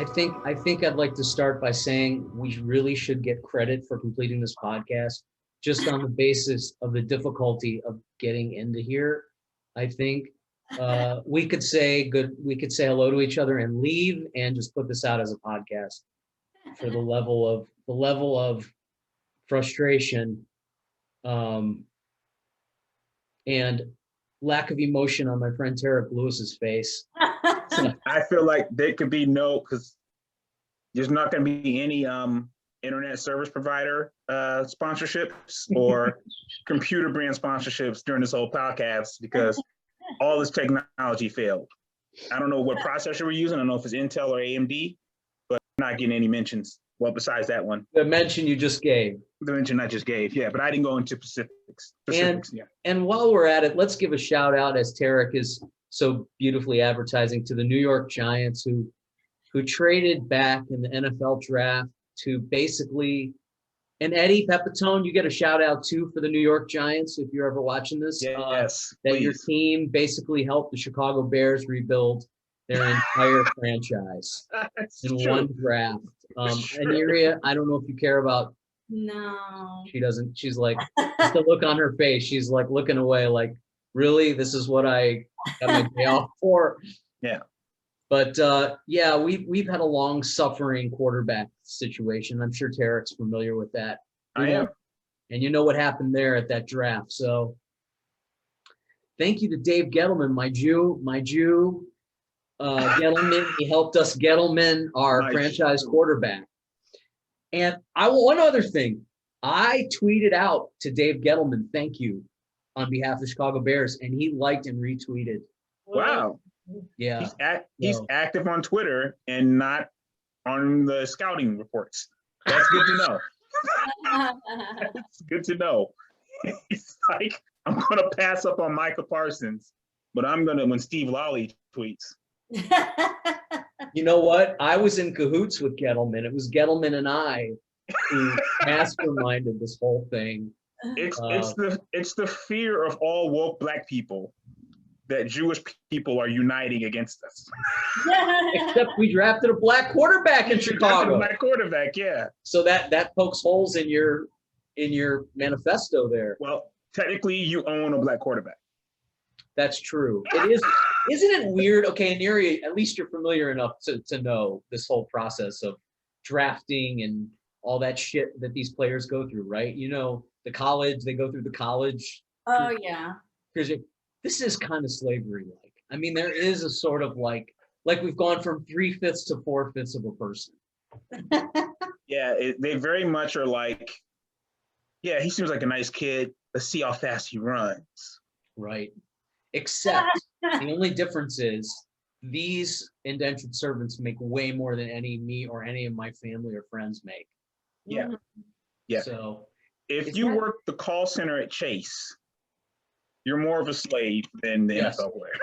I think I'd like to start by saying we really should get credit for completing this podcast just on the basis of the difficulty of getting into here. I think we could say hello to each other and leave and just put this out as a podcast for the level of frustration and lack of emotion on my friend Tarik Lewis's face. I feel like there could be because there's not going to be any internet service provider sponsorships or computer brand sponsorships during this whole podcast because all this technology failed. I don't know what processor we're using. I don't know if it's Intel or AMD, but I'm not getting any mentions. Well, besides that one. The mention you just gave. The mention I just gave, yeah, but I didn't go into specifics. And while we're at it, let's give a shout out, as Tarik is so beautifully advertising, to the New York Giants who traded back in the NFL draft to basically, and Eddie Pepitone, you get a shout out too for the New York Giants if you're ever watching this. Yes, that please. Your team basically helped the Chicago Bears rebuild their entire franchise in one draft. Aniria, I don't know if you care about. No. She doesn't. She's like, just the look on her face. She's like looking away, like, really? This is what I got my day off for? Yeah. But yeah, we've had a long suffering quarterback situation. I'm sure Tarik's familiar with that. I am. And you know what happened there at that draft. So thank you to Dave Gettleman, my Jew. Gettleman, he helped us Gettleman, our franchise quarterback. And one other thing, I tweeted out to Dave Gettleman, thank you, on behalf of the Chicago Bears, and he liked and retweeted. Wow. Yeah. He's active on Twitter and not on the scouting reports. That's good to know. That's good to know. He's like, I'm going to pass up on Micah Parsons, but I'm going to when Steve Lolli tweets. You know what? I was in cahoots with Gettleman. It was Gettleman and I who masterminded this whole thing. It's the fear of all woke Black people that Jewish people are uniting against us. Except we drafted a Black quarterback in Chicago. A Black quarterback, yeah. So that pokes holes in your manifesto there. Well, technically, you own a Black quarterback. That's true. It is. Isn't it weird? Okay, Aniria, at least you're familiar enough to know this whole process of drafting and all that shit that these players go through, right? You know, they go through the college. Oh, yeah. Because this is kind of slavery-like. I mean, there is a sort of like we've gone from 3/5 to 4/5 of a person. Yeah, they very much are like, yeah, he seems like a nice kid. Let's see how fast he runs. Right. Except the only difference is these indentured servants make way more than me or any of my family or friends make. Yeah. Yeah. So if you work the call center at Chase, you're more of a slave than the NFL player.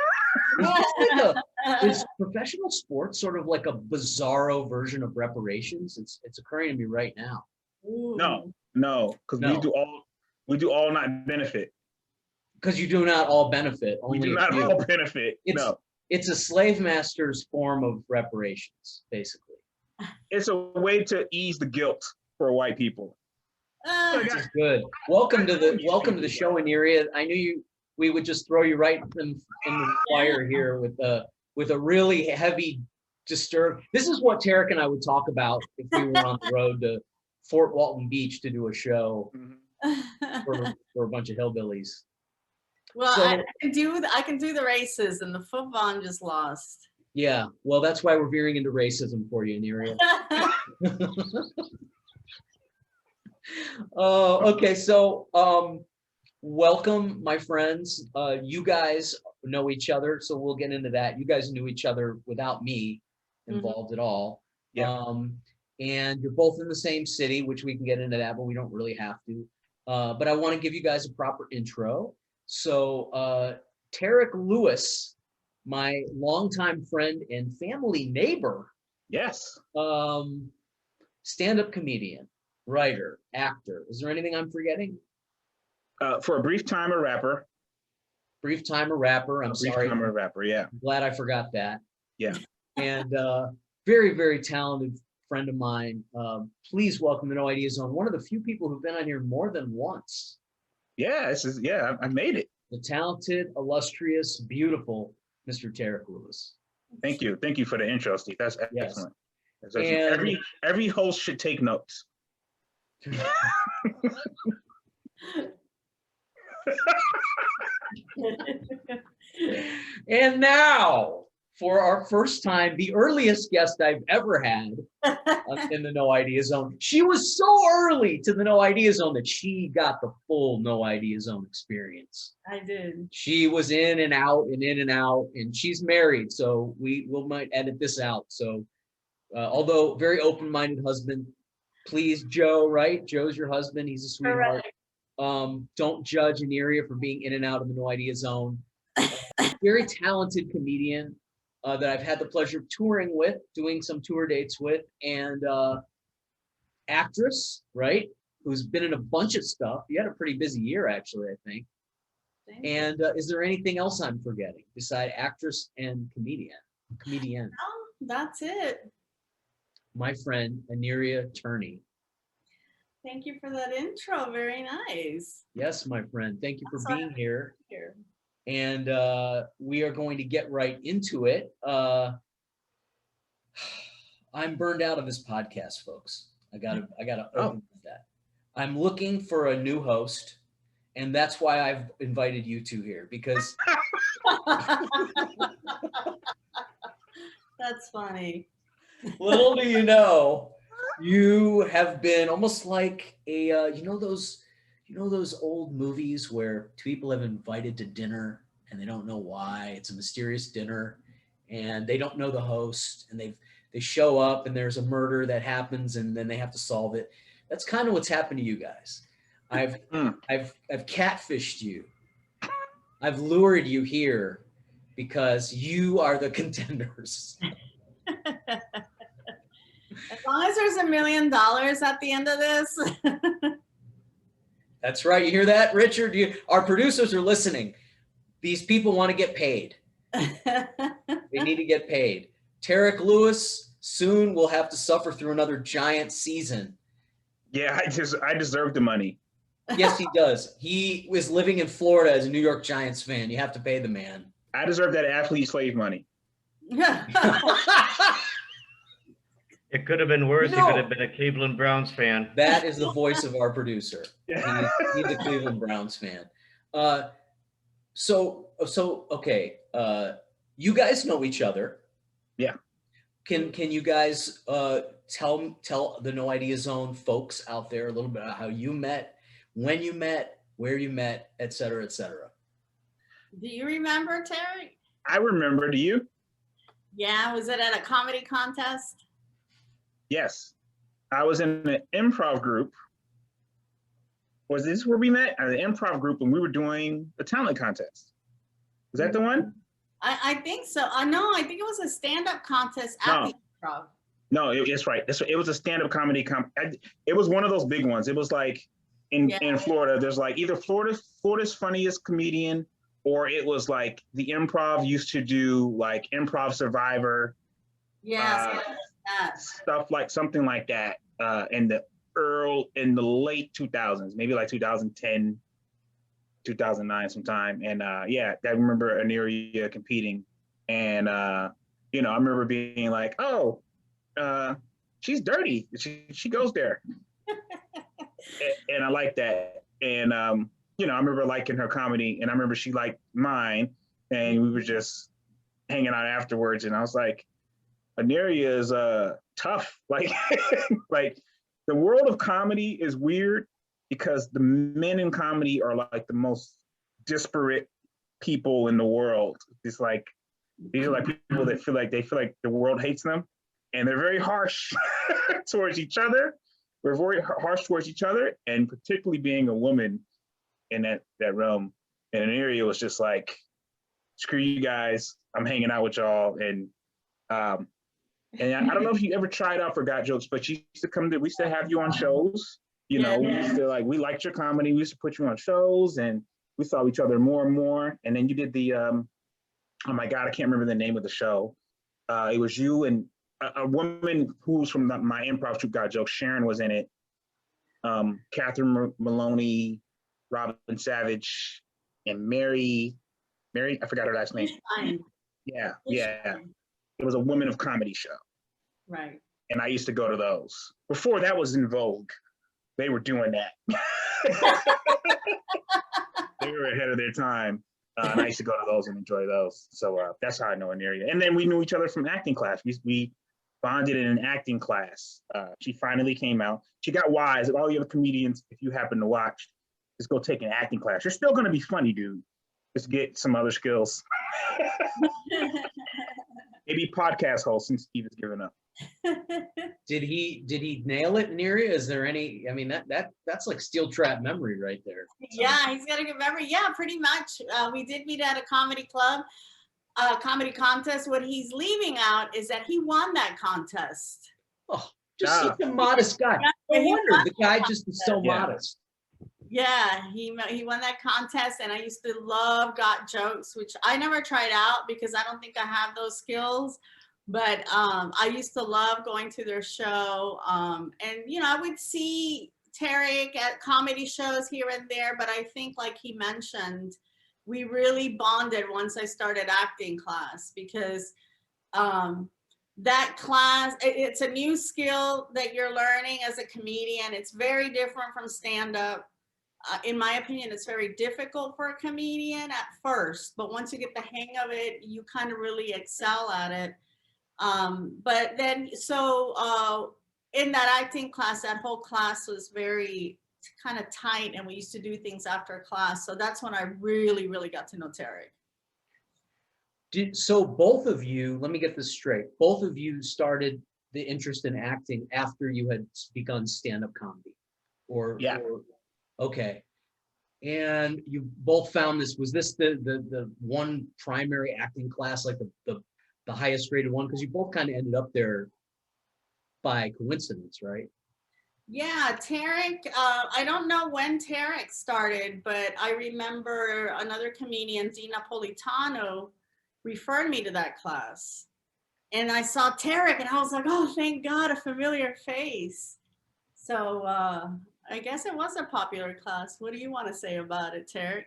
Is professional sports sort of like a bizarro version of reparations? It's occurring to me right now. No, because we do all not benefit. Because you do not all benefit. We do not all benefit. It's a slave master's form of reparations, basically. It's a way to ease the guilt for white people. This is good. Welcome to the show, Aniria. I knew we would just throw you right in the fire here with a really heavy disturb. This is what Tarik and I would talk about if we were on the road to Fort Walton Beach to do a show for a bunch of hillbillies. Well, so, I can do the races, and the football just lost. Yeah, well, that's why we're veering into racism for you, Aniria. Okay, so welcome, my friends. You guys know each other, so we'll get into that. You guys knew each other without me involved at all. Yeah. And you're both in the same city, which we can get into that, but we don't really have to. But I want to give you guys a proper intro. So Tarik Lewis, my longtime friend and family neighbor. Yes. Stand-up comedian, writer, actor. Is there anything I'm forgetting? For a brief time, a rapper. Brief time, a rapper. I'm sorry. Brief time, a rapper, yeah. I'm glad I forgot that. Yeah. And very, very talented friend of mine. Please welcome the No Idea Zone. One of the few people who've been on here more than once. Yeah, I made it. The talented, illustrious, beautiful Mr. Tarik Lewis. Thank you for the intro, Steve. That's Yes. excellent. And Every host should take notes. And now, for our first time, the earliest guest I've ever had in the No Idea Zone. She was so early to the No Idea Zone that she got the full No Idea Zone experience. I did. She was in and out and in and out, and she's married, so we might edit this out. So, although very open-minded husband, please, Joe, right? Joe's your husband. He's a sweetheart. Don't judge Aniria for being in and out of the No Idea Zone. Very talented comedian that I've had the pleasure of touring with, doing some tour dates with, and actress, right? Who's been in a bunch of stuff. You had a pretty busy year, actually, I think. And is there anything else I'm forgetting beside actress and comedian? No, that's it. My friend, Aniria Turney. Thank you for that intro. Very nice. Yes, my friend. Thank you for That's being here. Here. And we are going to get right into it. I'm burned out of this podcast, folks. I gotta open with that. I'm looking for a new host, and that's why I've invited you two here, because That's funny. little do you know, you have been almost like a you know those old movies where people have invited to dinner and they don't know why. It's a mysterious dinner and they don't know the host, and they show up and there's a murder that happens and then they have to solve it. That's kind of what's happened to you guys. I've catfished you. I've lured you here because you are the contenders. As long as there's $1 million at the end of this. That's right. You hear that, Richard? Our producers are listening. These people want to get paid. They need to get paid. Tarik Lewis soon will have to suffer through another giant season. Yeah, I deserve the money. Yes, he does. He was living in Florida as a New York Giants fan. You have to pay the man. I deserve that athlete slave money. It could have been worse. No. He could have been a Cleveland Browns fan. That is the voice of our producer. He's a Cleveland Browns fan. So okay. You guys know each other. Yeah. Can you guys tell the No Idea Zone folks out there a little bit about how you met, when you met, where you met, et cetera, et cetera? Do you remember, Terry? I remember. Do you? Yeah, was it at a comedy contest? Yes. I was in an improv group. Was this where we met? An improv group, and we were doing a talent contest. Was that the one? I think so. No, I think it was a stand-up contest at the improv. No, it's right. It was a stand-up comedy. It was one of those big ones. It was like in Florida, there's like either Florida's funniest comedian, or it was like the improv used to do like Improv Survivor. Yes. Stuff like something like that in the late 2000s, maybe like 2010, 2009 sometime. And I remember Aniria competing, and I remember being like, oh, she's dirty. She goes there. and I like that. And I remember liking her comedy, and I remember she liked mine, and we were just hanging out afterwards, and I was like, Aniria is tough. Like, like the world of comedy is weird because the men in comedy are like the most disparate people in the world. It's like these are like people that feel like the world hates them, and they're very harsh towards each other. We're very harsh towards each other, and particularly being a woman in that realm. And Aniria was just like, screw you guys, I'm hanging out with y'all. And I don't know if you ever tried out for Got Jokes, but you used to we used to have you on shows. We used to we liked your comedy. We used to put you on shows, and we saw each other more and more. And then you did the, oh my God, I can't remember the name of the show. It was you and a woman who's from my improv troupe, Got Jokes, Sharon was in it. Catherine Maloney, Robin Savage, and Mary, I forgot her last name. Fine. Yeah. It was a women of comedy show. Right. And I used to go to those. Before that was in vogue, they were doing that. They were ahead of their time. And I used to go to those and enjoy those. So that's how I know Aniria. And then we knew each other from acting class. We bonded in an acting class. She finally came out. She got wise. All the other comedians, if you happen to watch, just go take an acting class. You're still going to be funny, dude. Just get some other skills. Maybe podcast host since Steve has given up. Did he nail it, Aniria? Is there any? I mean, that's like steel trap memory right there. Yeah, he's got a good memory. Yeah, pretty much. We did meet at a comedy club, comedy contest. What he's leaving out is that he won that contest. Oh, just such a modest guy. No wonder the guy just is so modest. Yeah, he won that contest, and I used to love Got Jokes, which I never tried out because I don't think I have those skills. But I used to love going to their show, and I would see Tarik at comedy shows here and there. But I think, like he mentioned, we really bonded once I started acting class because that class, it's a new skill that you're learning as a comedian. It's very different from stand-up. In my opinion, it's very difficult for a comedian at first, but once you get the hang of it, you kind of really excel at it. But then, so in that acting class, that whole class was very kind of tight, and we used to do things after class. So that's when I really, really got to know Tarik. So both of you, let me get this straight. Both of you started the interest in acting after you had begun stand-up comedy, Yeah. Okay. And you both found this, was this the one primary acting class, like the highest rated one? Because you both kind of ended up there by coincidence, right? Yeah, Tarik, I don't know when Tarik started, but I remember another comedian, Dee Napolitano, referred me to that class. And I saw Tarik and I was like, oh, thank God, a familiar face. So I guess it was a popular class. What do you want to say about it, Tarik?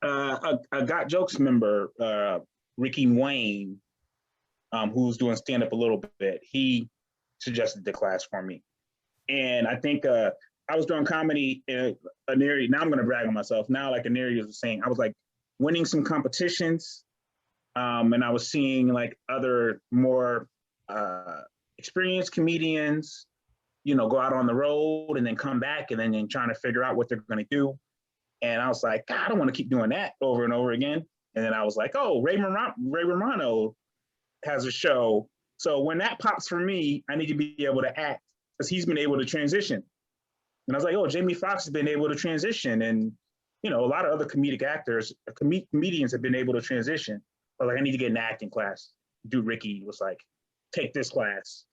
A Got Jokes member, Ricky Wayne, who's doing stand-up a little bit, he suggested the class for me. And I think I was doing comedy in Aniria. Now I'm going to brag on myself. Now, like Aniria was saying, I was like winning some competitions, and I was seeing like other more experienced comedians, go out on the road and then come back and then trying to figure out what they're going to do. And I was like, God, I don't want to keep doing that over and over again. And then I was like, oh, Ray Romano has a show. So when that pops for me, I need to be able to act because he's been able to transition. And I was like, oh, Jamie Foxx has been able to transition. And, a lot of other comedic actors, comedians have been able to transition. But like, I need to get an acting class. Dude, Ricky was like, take this class.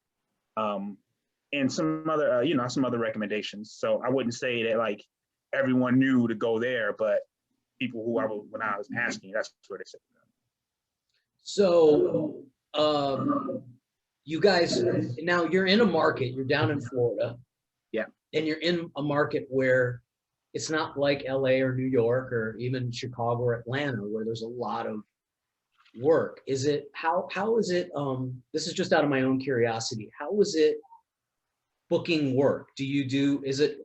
And some other, some other recommendations. So I wouldn't say that like everyone knew to go there, but people who when I was asking, that's where they said. So you guys, now you're in a market, you're down in Florida. Yeah. And you're in a market where it's not like LA or New York or even Chicago or Atlanta where there's a lot of work. How is it, this is just out of my own curiosity, how is it booking work? Is it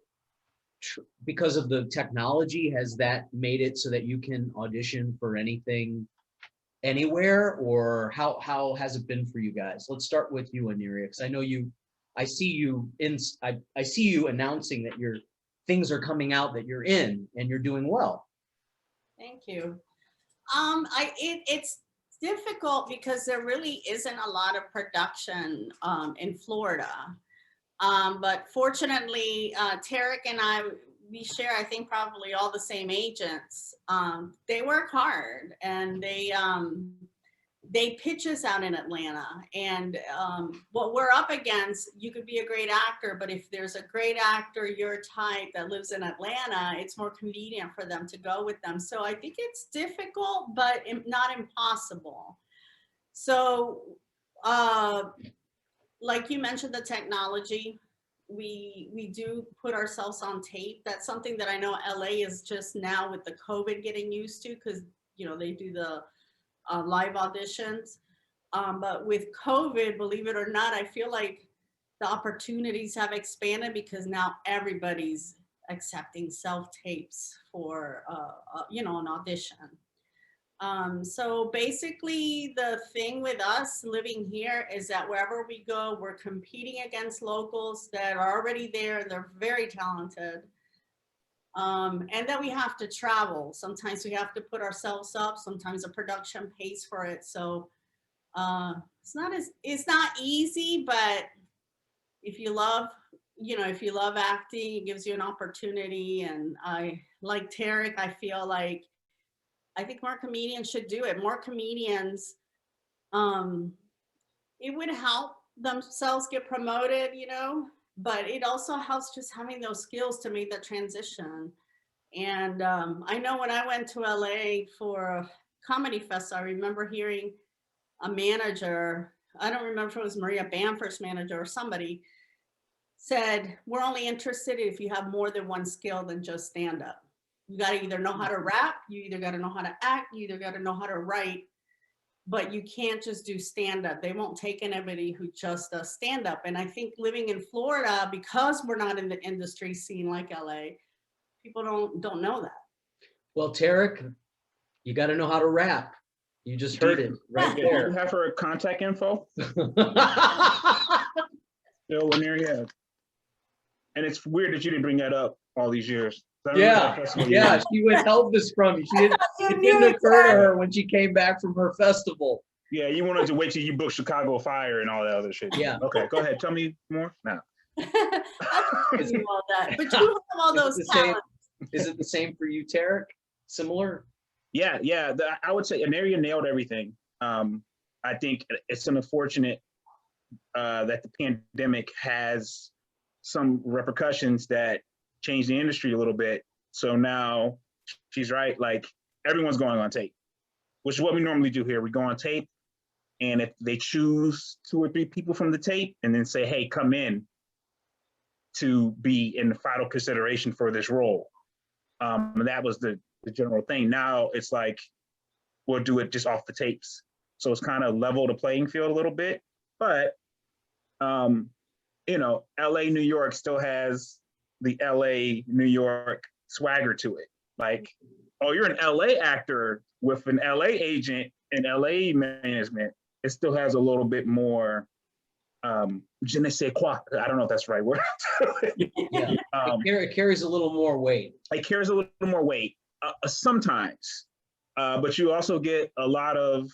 because of the technology, has that made it so that you can audition for anything anywhere, or how has it been for you guys? Let's start with you, Aniria, because I know I see you announcing that things are coming out that you're in and you're doing well. Thank you. It's difficult because there really isn't a lot of production in Florida. But fortunately, Tarik and I, we share, I think, probably all the same agents. They work hard and they pitch us out in Atlanta. And what we're up against, you could be a great actor, but if there's a great actor your type that lives in Atlanta, it's more convenient for them to go with them. So I think it's difficult, but not impossible. So like you mentioned, the technology, we do put ourselves on tape. That's something that I know LA is just now with the COVID getting used to, because they do the live auditions. But with COVID, believe it or not, I feel like the opportunities have expanded because now everybody's accepting self tapes for an audition. So basically, the thing with us living here is that wherever we go, we're competing against locals that are already there. They're very talented. And then we have to travel. Sometimes we have to put ourselves up. Sometimes the production pays for it. So it's not easy, but if you love, if you love acting, it gives you an opportunity. And I like Tarik, I think more comedians should do it. More comedians, it would help themselves get promoted, but it also helps just having those skills to make the transition. And I know when I went to LA for a comedy fest, I remember hearing a manager, I don't remember if it was Maria Bamford's manager or somebody, said, we're only interested if you have more than one skill than just stand up. You got to either know how to rap, you either got to know how to act, you either got to know how to write, but you can't just do stand up. They won't take anybody who just does stand up. And I think living in Florida, because we're not in the industry scene like LA, people don't know that. Well, Tarik, you got to know how to rap. You just heard it right Do you there. have her contact info? Still, Aniria. And it's weird that you didn't bring that up all these years. Yeah, she withheld this from you. It didn't occur to her when she came back from her festival. Yeah, you wanted to wait till you booked Chicago Fire and all that other shit. Yeah. Okay, go ahead. Tell me more now. But you have all those talents. Is it the same for you, Tarik? Similar? Yeah. I would say Aniria nailed everything. I think it's unfortunate that the pandemic has some repercussions that change the industry a little bit. So now she's right, like everyone's going on tape, which is what we normally do here. We go on tape, and if they choose 2 or 3 people from the tape and then say, hey, come in to be in the final consideration for this role. And that was the general thing. Now it's like, we'll do it just off the tapes. So it's kind of level the playing field a little bit, but LA, New York still has the LA, New York swagger to it. Like, oh, you're an LA actor with an LA agent and LA management. It still has a little bit more je ne sais quoi. I don't know if that's the right word. Yeah, it carries a little more weight. It carries a little more weight sometimes, but you also get a lot of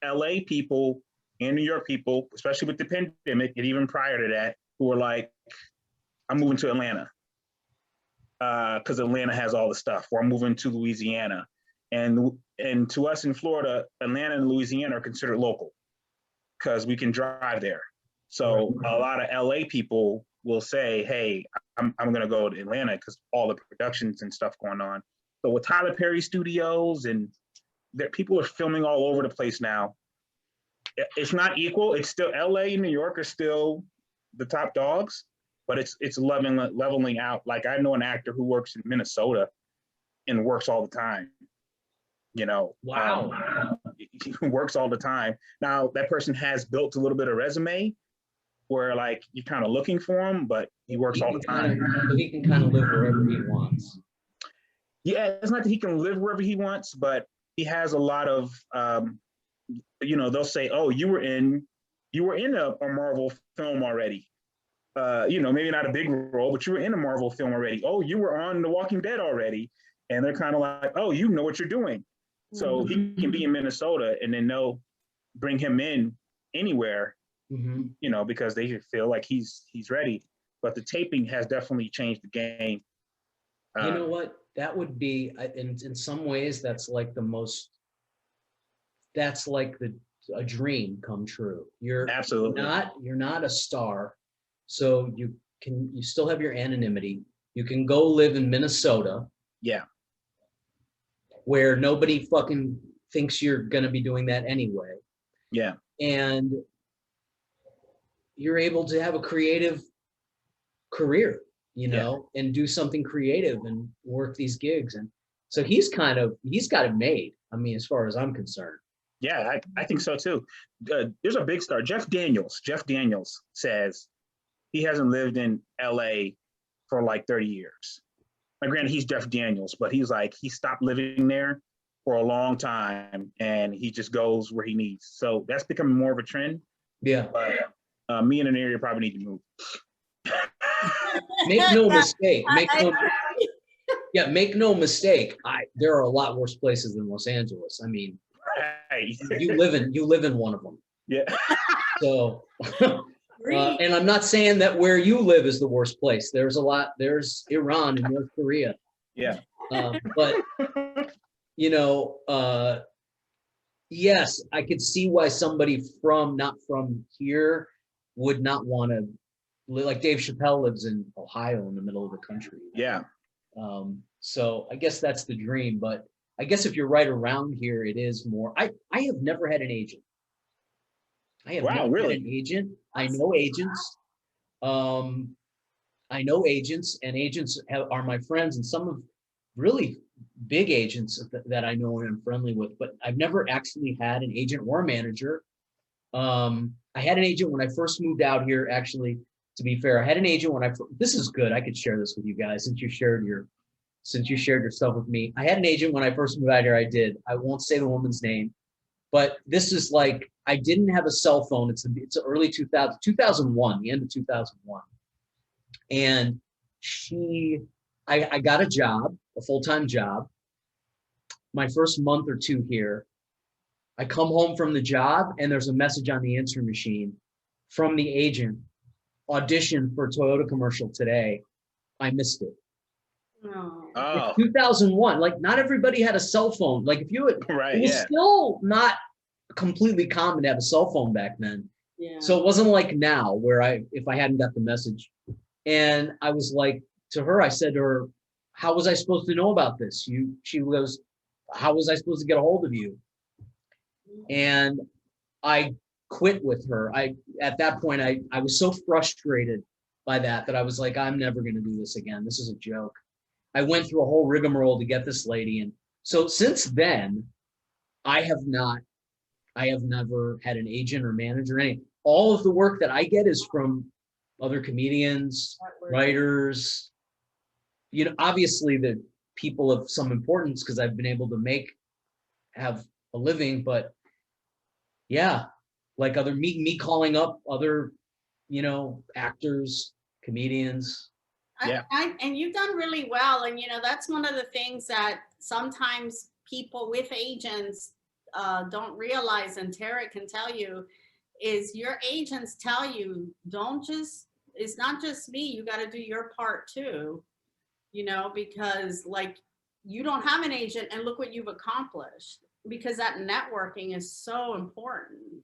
LA people and New York people, especially with the pandemic and even prior to that, who are like, I'm moving to Atlanta because Atlanta has all the stuff, or I'm moving to Louisiana. And to us in Florida, Atlanta and Louisiana are considered local because we can drive there. So a lot of LA people will say, hey, I'm going to go to Atlanta because all the productions and stuff going on. So with Tyler Perry Studios, and people are filming all over the place now. It's not equal. It's still LA and New York are still the top dogs, but it's leveling out. Like, I know an actor who works in Minnesota and works all the time. Wow. He works all the time. Now that person has built a little bit of resume where like you're kind of looking for him, but he works all the time. So he can kind of live wherever he wants. Yeah, it's not that he can live wherever he wants, but he has a lot of, they'll say, oh, you were in a Marvel film already. Maybe not a big role, but you were in a Marvel film already. Oh, you were on The Walking Dead already. And they're kind of like, oh, you know what you're doing. So he can be in Minnesota and then they'll bring him in anywhere, because they feel like he's ready. But the taping has definitely changed the game. You know what? That would be, in some ways, that's like a dream come true. Absolutely You're not a star, so you still have your anonymity. You can go live in Minnesota. Yeah. Where nobody fucking thinks you're gonna be doing that anyway. Yeah. And you're able to have a creative career, you know, and do something creative and work these gigs. And so he's got it made. I mean, as far as I'm concerned. Yeah, I think so too. There's a big star, Jeff Daniels. Jeff Daniels says he hasn't lived in LA for like 30 years. Now, granted, he's Jeff Daniels, but he's like, he stopped living there for a long time and he just goes where he needs. So that's becoming more of a trend. Yeah. But me and Aniria probably need to move. Make no mistake. Make no mistake. There are a lot worse places than Los Angeles. I mean, Right. you live in one of them. Yeah. So, and I'm not saying that where you live is the worst place. There's Iran and North Korea. Yeah. But you know, yes, I could see why somebody not from here would not want to live. Like Dave Chappelle lives in Ohio in the middle of the country. Yeah. So I guess that's the dream, but I guess if you're right around here, it is more. I have never had an agent. I have never really? had an agent. I know agents. And agents are my friends, and some of really big agents that I know and I'm friendly with, but I've never actually had an agent or a manager. I had an agent when I first moved out here. Actually, to be fair, I had an agent this is good. I could share this with you guys since you shared your stuff with me. I had an agent when I first moved out here. I won't say the woman's name, but this is like, I didn't have a cell phone. It's early 2001, the end of 2001. And I got a job, a full-time job. My first month or two here, I come home from the job and there's a message on the answering machine from the agent, audition for Toyota commercial today. I missed it. Oh. 2001, like not everybody had a cell phone. Like if you had, Right, it was yeah. still not completely common to have a cell phone back then. Yeah. So it wasn't like now where if I hadn't got the message. And I was like, to her, I said to her, how was I supposed to know about this? She goes, how was I supposed to get a hold of you? And I quit with her. At that point, I was so frustrated by that I was like, I'm never going to do this again. This is a joke. I went through a whole rigmarole to get this lady. And so since then, I have never had an agent or manager. All of the work that I get is from other comedians, writers, you know, obviously the people of some importance because I've been able to have a living, but yeah, like me calling up other, you know, actors, comedians. Yeah. And you've done really well. And, you know, that's one of the things that sometimes people with agents don't realize, and Tarik can tell you, is your agents tell you, it's not just me, you got to do your part too, you know, because like you don't have an agent and look what you've accomplished, because that networking is so important.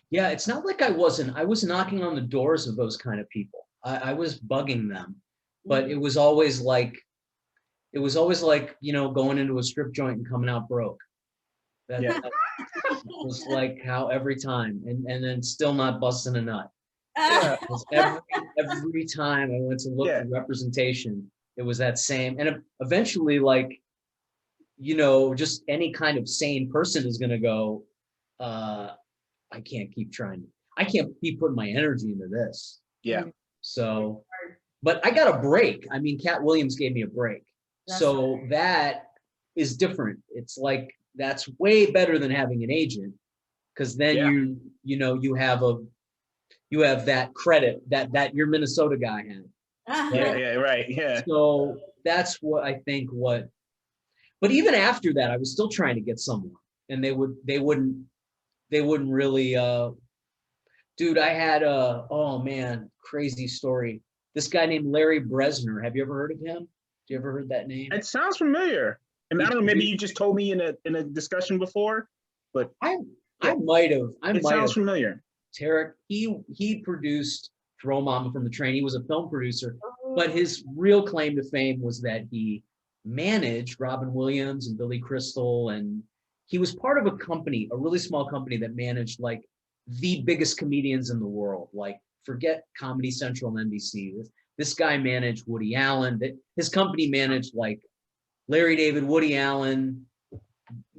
Yeah, it's not like I was knocking on the doors of those kind of people. I was bugging them, but it was always like, you know, going into a strip joint and coming out broke. That was like how every time, and then still not busting a nut. Yeah. Every time I went to look for representation, it was that same. And eventually, like, you know, just any kind of sane person is going to go, I can't keep putting my energy into this. Yeah. So, but I got a break. I mean, Cat Williams gave me a break. So that is different. It's like, that's way better than having an agent, because then you know, you have that credit that your Minnesota guy had. Yeah, right. Yeah. So that's what I think but even after that, I was still trying to get someone, and they wouldn't really, dude, I had oh man, crazy story. This guy named Larry Bresner. Have you ever heard of him? You ever heard that name? It sounds familiar. And I don't know, maybe you just told me in a discussion before, but I might have. It sounds familiar. Tarik, he produced Throw Mama from the Train. He was a film producer, but his real claim to fame was that he managed Robin Williams and Billy Crystal, and he was part of a company, a really small company that managed like the biggest comedians in the world. Like, forget Comedy Central and NBC. This guy managed Woody Allen. His company managed like Larry David, Woody Allen,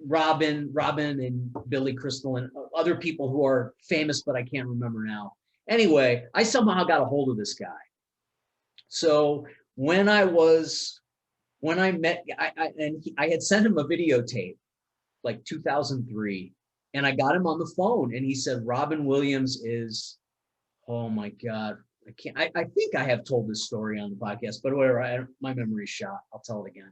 Robin and Billy Crystal, and other people who are famous, but I can't remember now. Anyway, I somehow got a hold of this guy. So when I met, I had sent him a videotape, like 2003, and I got him on the phone, and he said, Robin Williams is, oh my God, I think I have told this story on the podcast, but whatever, my memory's shot. I'll tell it again.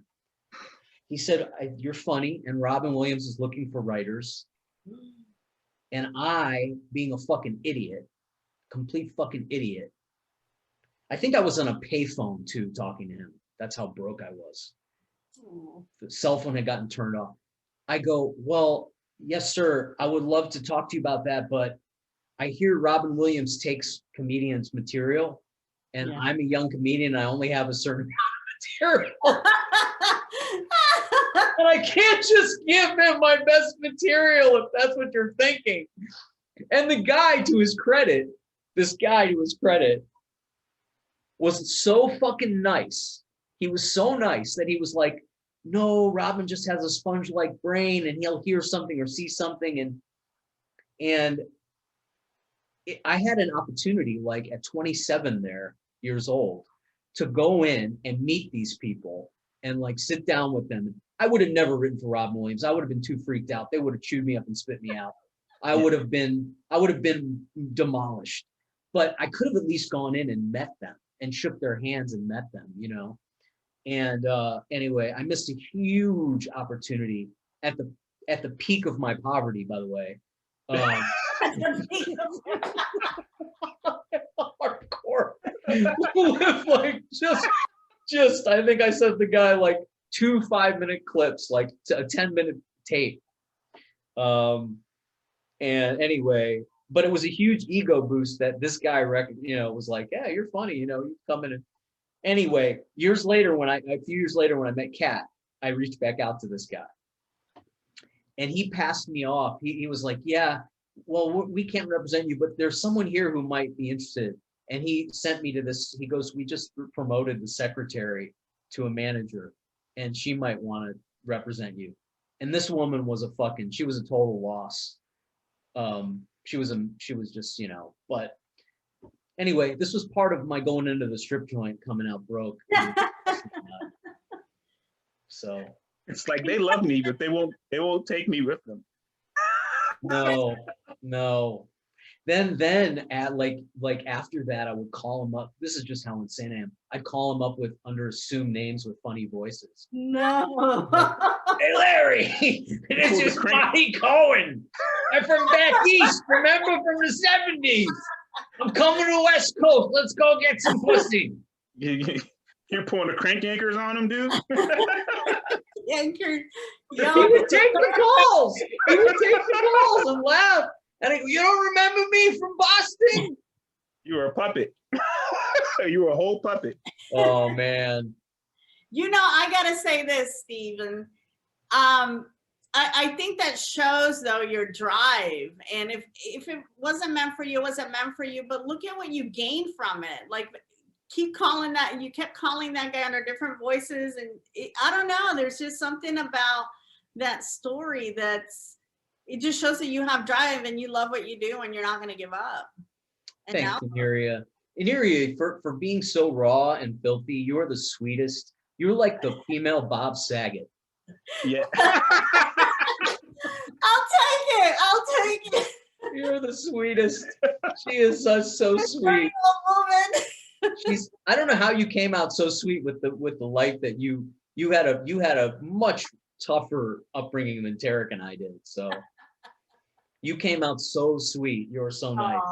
He said, you're funny, and Robin Williams is looking for writers. And I, being a fucking idiot, complete fucking idiot, I think I was on a payphone too, talking to him. That's how broke I was. The cell phone had gotten turned off. I go, well, yes, sir, I would love to talk to you about that, but I hear Robin Williams takes comedians' material, and I'm a young comedian, and I only have a certain amount of material. And I can't just give him my best material if that's what you're thinking. And the guy, to his credit, was so fucking nice. He was so nice that he was like, no, Robin just has a sponge-like brain, and he'll hear something or see something. And I had an opportunity, like at 27 years old, to go in and meet these people and like sit down with them. I would have never written for Robin Williams. I would have been too freaked out. They would have chewed me up and spit me out. I would have been demolished. But I could have at least gone in and met them and shook their hands and met them, you know. And anyway, I missed a huge opportunity at the peak of my poverty, by the way. Hardcore. With like just I think I sent the guy like 2 5-minute clips, like a 10-minute tape. And anyway, but it was a huge ego boost that this guy was like, yeah, you're funny, you come in. And anyway, a few years later when I met Kat, I reached back out to this guy, and he passed me off. He was like, yeah, well, we can't represent you, but there's someone here who might be interested. And he sent me to this. He goes, we just promoted the secretary to a manager, and she might want to represent you. And this woman was she was a total loss. She was just, but anyway, this was part of my going into the strip joint, coming out broke. So it's like they love me, but they won't take me with them. No. Then at like after that, I would call him up. This is just how insane I am. I'd call him up under assumed names with funny voices. No. Hey Larry, this is Spotty Cohen. I'm from back east. Remember from the 70s? I'm coming to the West Coast. Let's go get some pussy. You're pulling the crank anchors on him, dude. Anchor. He would take the calls. And laugh. And you don't remember me from Boston? You were a puppet. You were a whole puppet. Oh man. I gotta say this, Steven. I think that shows though your drive. And if it wasn't meant for you, it wasn't meant for you. But look at what you gained from it. Like, keep calling that, and you kept calling that guy under different voices. And I don't know, there's just something about that story it just shows that you have drive and you love what you do and you're not going to give up. And thanks, Aniria. Aniria, for being so raw and filthy, you're the sweetest. You're like the female Bob Saget. Yeah. I'll take it. You're the sweetest. She is so sweet. I don't know how you came out so sweet with the life that you had a much tougher upbringing than Tarik and I did. So you came out so sweet. You're so nice.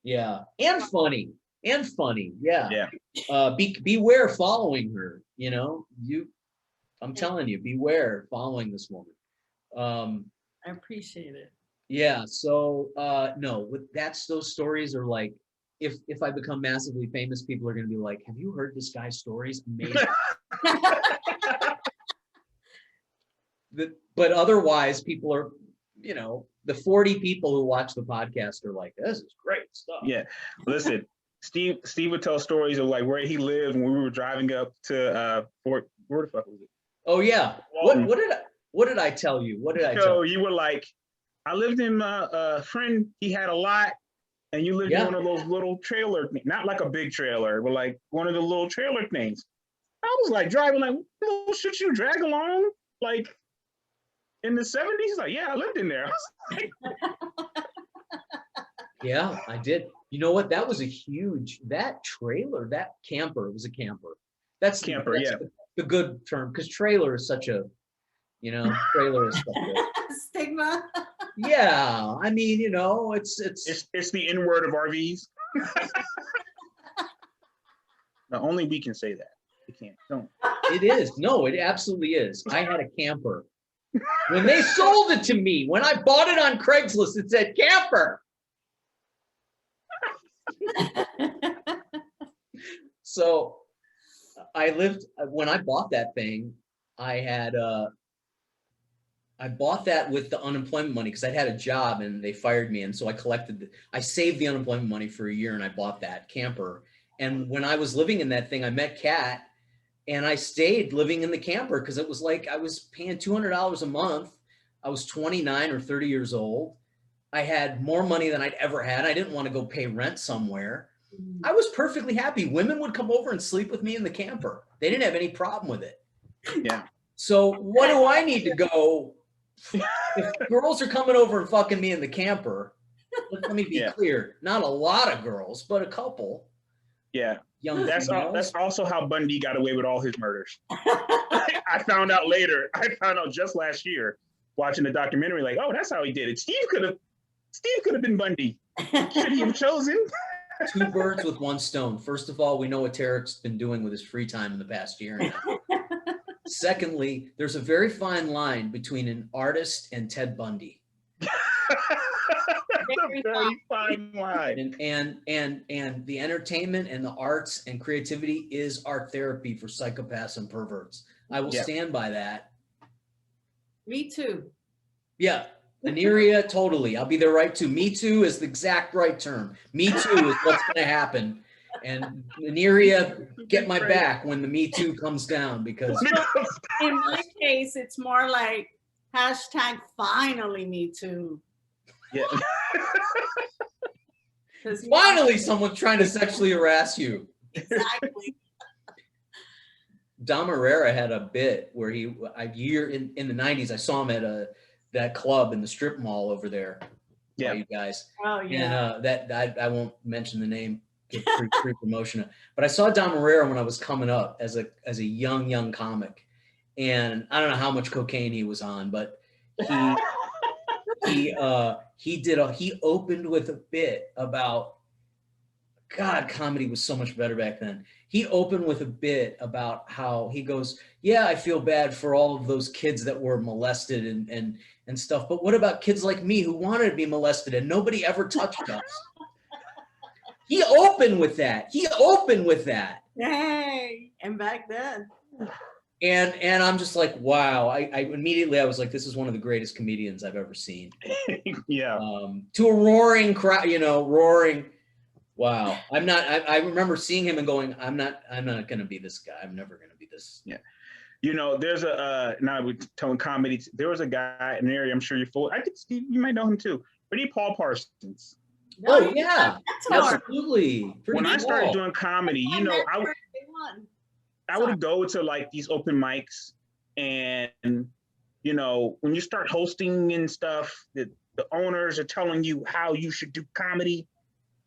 Yeah. And funny. Yeah. Yeah. Beware following her, I'm telling you, beware following this woman. I appreciate it. Yeah. So no, those stories are like, if I become massively famous, people are going to be like, have you heard this guy's stories? Amazing. But otherwise, people are, you know, the 40 people who watch the podcast are like, this is great stuff. Yeah. Listen, Steve would tell stories of like where he lived when we were driving up to Fort, where the fuck was it? Oh yeah. Walton. What did I tell you? What did I tell So you? you were like, I lived in my friend, he had a lot, and you lived in Yeah. one of those little trailer, not like a big trailer, but like one of the little trailer things. I was like driving like, little shit you drag along like in the 70s? He's like, yeah, I lived in there. Yeah, I did. You know what? That was that trailer, that camper, it was a camper. That's Camper, yeah. the good term, because trailer is such a, you know, trailer is such a, Stigma. yeah, I mean, you know, it's It's the N word of RVs. No, only we can say that. We can't. Don't. it is. No, it absolutely is. I had a camper. When they sold it to me, when I bought it on Craigslist, it said camper. So when I bought that thing, I bought that with the unemployment money because I'd had a job and they fired me. And so I saved the unemployment money for a year and I bought that camper. And when I was living in that thing, I met Kat and I stayed living in the camper because it was like I was paying $200 a month. I was 29 or 30 years old. I had more money than I'd ever had. I didn't want to go pay rent somewhere. I was perfectly happy. Women would come over and sleep with me in the camper. They didn't have any problem with it. Yeah. So what do I need to go? If girls are coming over and fucking me in the camper, let me be clear. Not a lot of girls, but a couple. Yeah. Young That's also how Bundy got away with all his murders. I I found out later. I found out just last year watching the documentary, like, oh, that's how he did it. Steve could have been Bundy. Should he have chosen? Two birds with one stone. First of all, we know what Tarik's been doing with his free time in the past year now. Secondly, there's a very fine line between an artist and Ted Bundy. That's a very fine line. And the entertainment and the arts and creativity is art therapy for psychopaths and perverts. I will stand by that. Me too. Yeah. Aniria, totally. I'll be there right too. Me too is the exact right term. Me too is what's going to happen. And Aniria, get my back when the Me Too comes down because In my case, it's more like hashtag finally Me Too. Yeah. finally someone's trying to sexually harass you. Exactly. Dom Herrera had a bit where in the 90s, I saw him at that club in the strip mall over there. Yeah. You guys. Oh yeah. And I won't mention the name, get free promotion. But I saw Dom Herrera when I was coming up as a young comic. And I don't know how much cocaine he was on, but he opened with a bit about, God, comedy was so much better back then. He opened with a bit about how he goes, yeah, I feel bad for all of those kids that were molested and stuff. But what about kids like me who wanted to be molested and nobody ever touched us? He opened with that. Hey, and back then. And I'm just like, wow. I immediately I was like, this is one of the greatest comedians I've ever seen. Yeah. To a roaring crowd, roaring. Wow. I remember seeing him and going, I'm not going to be this guy. I'm never going to be this. Yeah. There's now we're telling comedy. There was a guy in the area, I'm sure you're full. You might know him too. But Paul Parsons. Oh yeah. That's absolutely. When I started doing comedy, I would go to like these open mics and, when you start hosting and stuff, the owners are telling you how you should do comedy.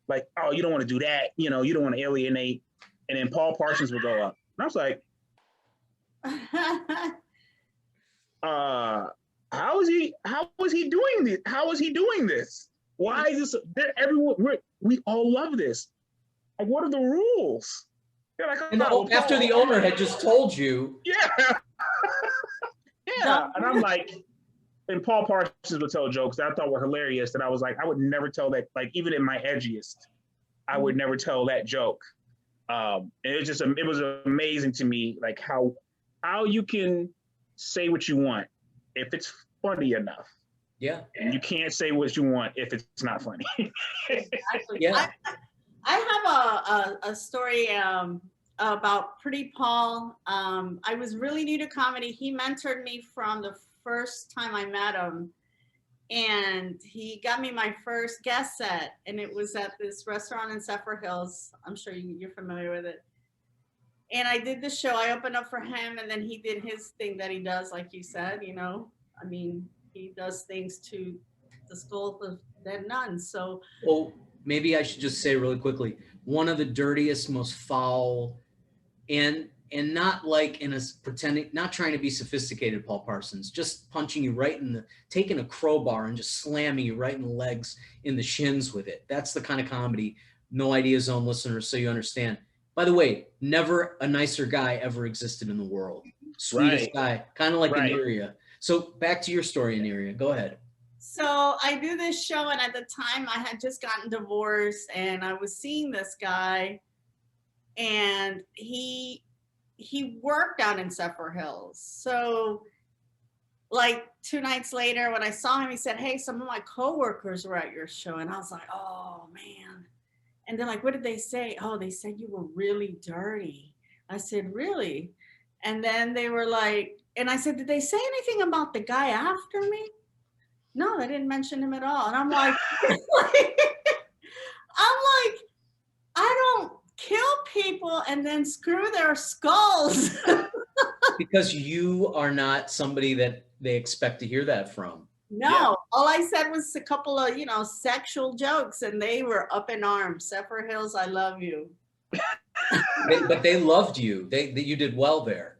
Like, oh, you don't want to do that. You don't want to alienate. And then Paul Parsons would go up. And I was like, how is he doing this? How is he doing this? Why is this? We all love this. Like, what are the rules? They're like, after the owner had just told you. Yeah. Yeah. And I'm like, and Paul Parsons would tell jokes that I thought were hilarious that I was like, I would never tell that, like, even in my edgiest, I would never tell that joke. And it was amazing to me, like how you can say what you want if it's funny enough. Yeah. And you can't say what you want if it's not funny. Exactly. Yeah. I have a story about Pretty Paul. I was really new to comedy. He mentored me from the first time I met him. And he got me my first guest set. And it was at this restaurant in Zephyr Hills. I'm sure you're familiar with it. And I did the show. I opened up for him, and then he did his thing that he does, like you said, you know. I mean, he does things to the skull of dead nuns. So, Well, maybe I should just say really quickly, one of the dirtiest, most foul, and not like in a pretending, not trying to be sophisticated, Paul Parsons, just punching you right in the, taking a crowbar and just slamming you right in the legs, in the shins with it. That's the kind of comedy. No Idea Zone listeners, so you understand. By the way, never a nicer guy ever existed in the world. Sweetest guy, kind of like Aniria. So back to your story, Aniria. Go ahead. so I do this show, and at the time I had just gotten divorced, and I was seeing this guy, and he worked out in Zephyr Hills. So like 2 nights later, when I saw him, he said, "Hey, some of my coworkers were at your show." And I was like, "Oh man." And they're like, "What did they say?" "Oh, they said you were really dirty." I said, "Really?" And then they were like, and I said, "Did they say anything about the guy after me?" "No, they didn't mention him at all." And I'm like, I don't kill people and then screw their skulls. Because you are not somebody that they expect to hear that from. No, all I said was a couple of, sexual jokes, and they were up in arms. Zephyr Hills, I love you. But they loved you. You did well there.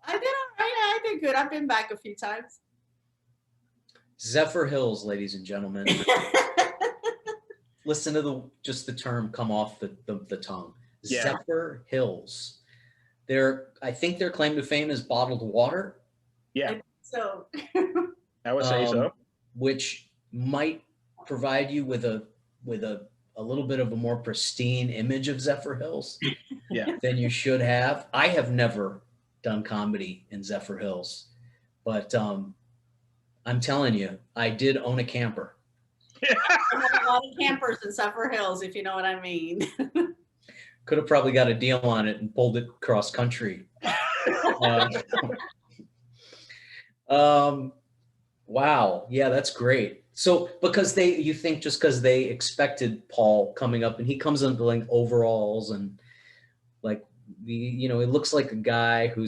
I did all right. I did good. I've been back a few times. Zephyr Hills, ladies and gentlemen. Listen to just the term come off the tongue. Yeah. Zephyr Hills. I think their claim to fame is bottled water. Yeah, So I would say so. Which might provide you with a little bit of a more pristine image of Zephyr Hills. Yeah. Than you should have. I have never done comedy in Zephyr Hills, but I'm telling you, I did own a camper. I have a lot of campers in Zephyr Hills, if you know what I mean. Could have probably got a deal on it and pulled it cross country. Wow. Yeah, that's great. So because you think just because they expected Paul coming up, and he comes in like overalls and like he looks like a guy he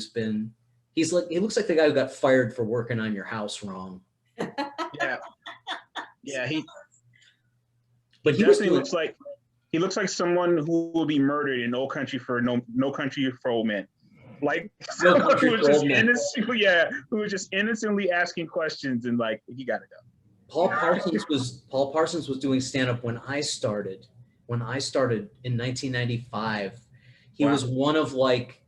looks like the guy who got fired for working on your house wrong. Yeah. Yeah, But he looks like someone who will be murdered in No Country for Old Men. Like No Country who was for just Old Men. who was just innocently asking questions and like, he gotta go. Paul Parsons was doing stand-up when I started in 1995. He was one of like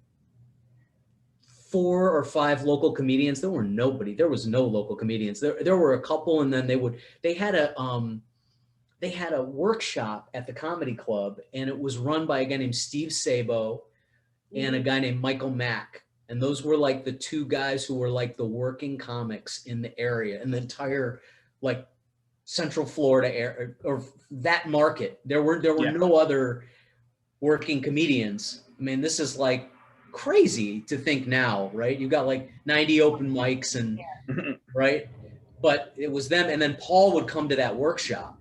4 or 5 local comedians. There was no local comedians. There were a couple, and then they had a workshop at the comedy club, and it was run by a guy named Steve Sabo and a guy named Michael Mack. And those were like the 2 guys who were like the working comics in the area, in the entire like Central Florida area, or that market. There were no other working comedians. I mean, this is like crazy to think now, right? You got like 90 open mics and right? But it was them. And then Paul would come to that workshop,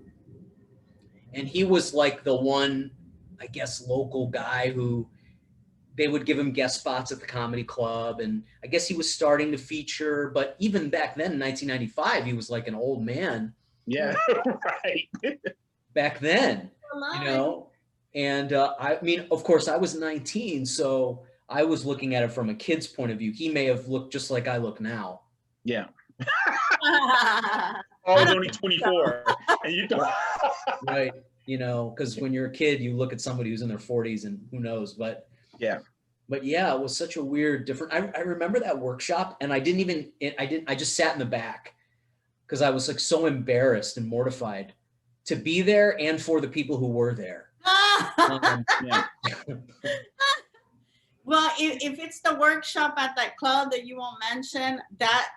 and he was like the one, I guess, local guy who they would give him guest spots at the comedy club. And I guess he was starting to feature, but even back then in 1995, he was like an old man. Yeah, right. Back then, and I mean, of course I was 19, so I was looking at it from a kid's point of view. He may have looked just like I look now. Yeah. I was only 24. And you don't. Right. Because when you're a kid, you look at somebody who's in their 40s and who knows, but yeah. But yeah, it was such a weird, different. I remember that workshop, and I just sat in the back because I was like so embarrassed and mortified to be there and for the people who were there. Yeah. Well, if it's the workshop at that club that you won't mention, that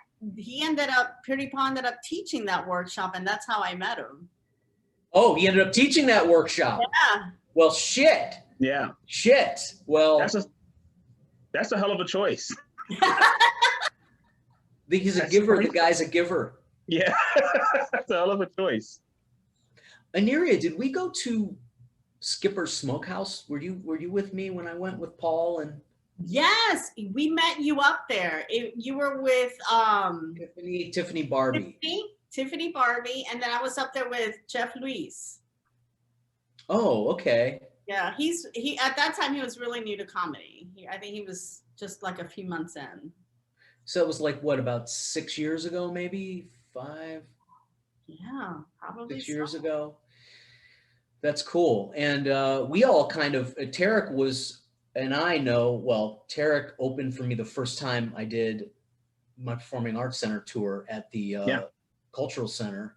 Pretty Paul ended up teaching that workshop, and that's how I met him. Oh, he ended up teaching that workshop. Yeah. Well, shit. Yeah, Shit. Well, that's a hell of a choice. he's a That's giver. right. The guy's a giver. Yeah, that's a hell of a choice. Aniria, did we go to Skipper's Smokehouse? Were you with me when I went with Paul and Yes, we met you up there. You were with Tiffany Barbie? Tiffany Barbie, and then I was up there with Jeff Luis. Oh, okay. Yeah, he at that time he was really new to comedy. I think he was just like a few months in. So it was like what, about 6 years ago, maybe 5? Yeah, probably 6 years so. ago. That's cool. And we all kind of, Tarik was, and I know, well, Tarik opened for me the first time I did my Performing Arts Center tour at the Cultural Center.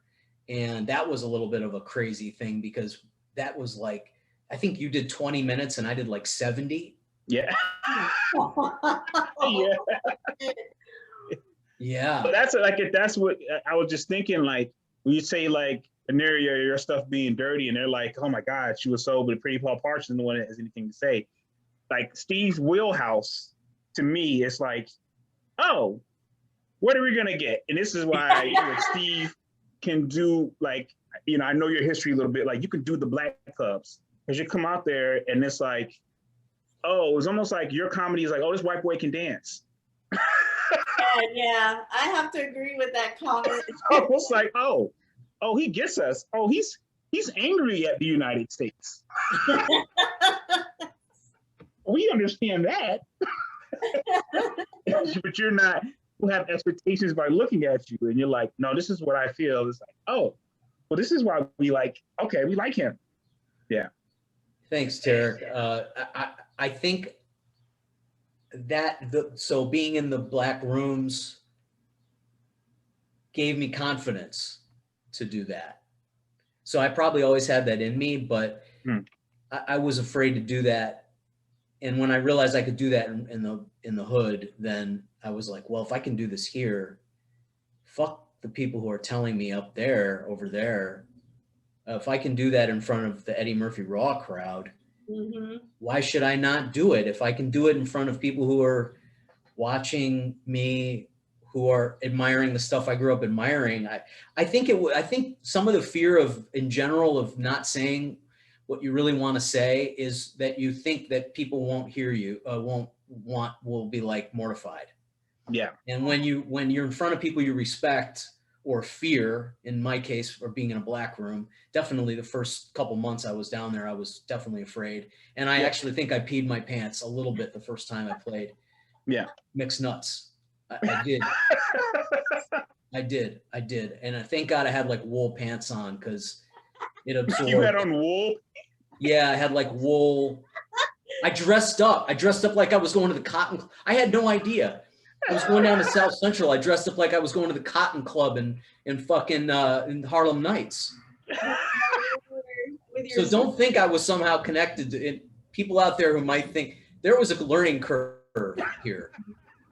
And that was a little bit of a crazy thing because that was like, I think you did 20 minutes and I did like 70. Yeah. Yeah. Yeah. But that's what I was just thinking, like, when you say like Aniria, your stuff being dirty, and they're like, oh my God, she was so, but Pretty Paul Parks isn't the one that has anything to say. Like Steve's wheelhouse, to me, it's like, oh, what are we gonna get? And this is why Steve can do, like, I know your history a little bit, like you can do the Black Clubs, because you come out there and it's like, oh, it's almost like your comedy is like, oh, this white boy can dance. Yeah, I have to agree with that comment. It's almost like, oh, he gets us. Oh, he's angry at the United States. We understand that. But you're not, you have expectations by looking at you, and you're like, no, this is what I feel. It's like, oh, well, this is why we like him. Yeah. Thanks, Tarik. I think that so being in the black rooms gave me confidence to do that. So I probably always had that in me, but I was afraid to do that. And when I realized I could do that in the hood, then I was like, well, if I can do this here, fuck the people who are telling me up there, over there. If I can do that in front of the Eddie Murphy Raw crowd, why should I not do it? If I can do it in front of people who are watching me, who are admiring the stuff I grew up admiring, I think some of the fear of, in general, of not saying what you really want to say is that you think that people won't hear you, will be like mortified. Yeah. And when you're in front of people you respect or fear, in my case, or being in a black room, definitely the first couple months I was down there, I was definitely afraid. And I actually think I peed my pants a little bit the first time I played. Yeah. Mixed nuts. I did. I did. And thank God I had like wool pants on because it absorbed. You had on wool? Yeah, I had like wool. I dressed up like I was going to the Cotton. I had no idea. I was going down to South Central. I dressed up like I was going to the Cotton Club in fucking in Harlem Nights. So don't think I was somehow connected to it. People out there who might think there was a learning curve here.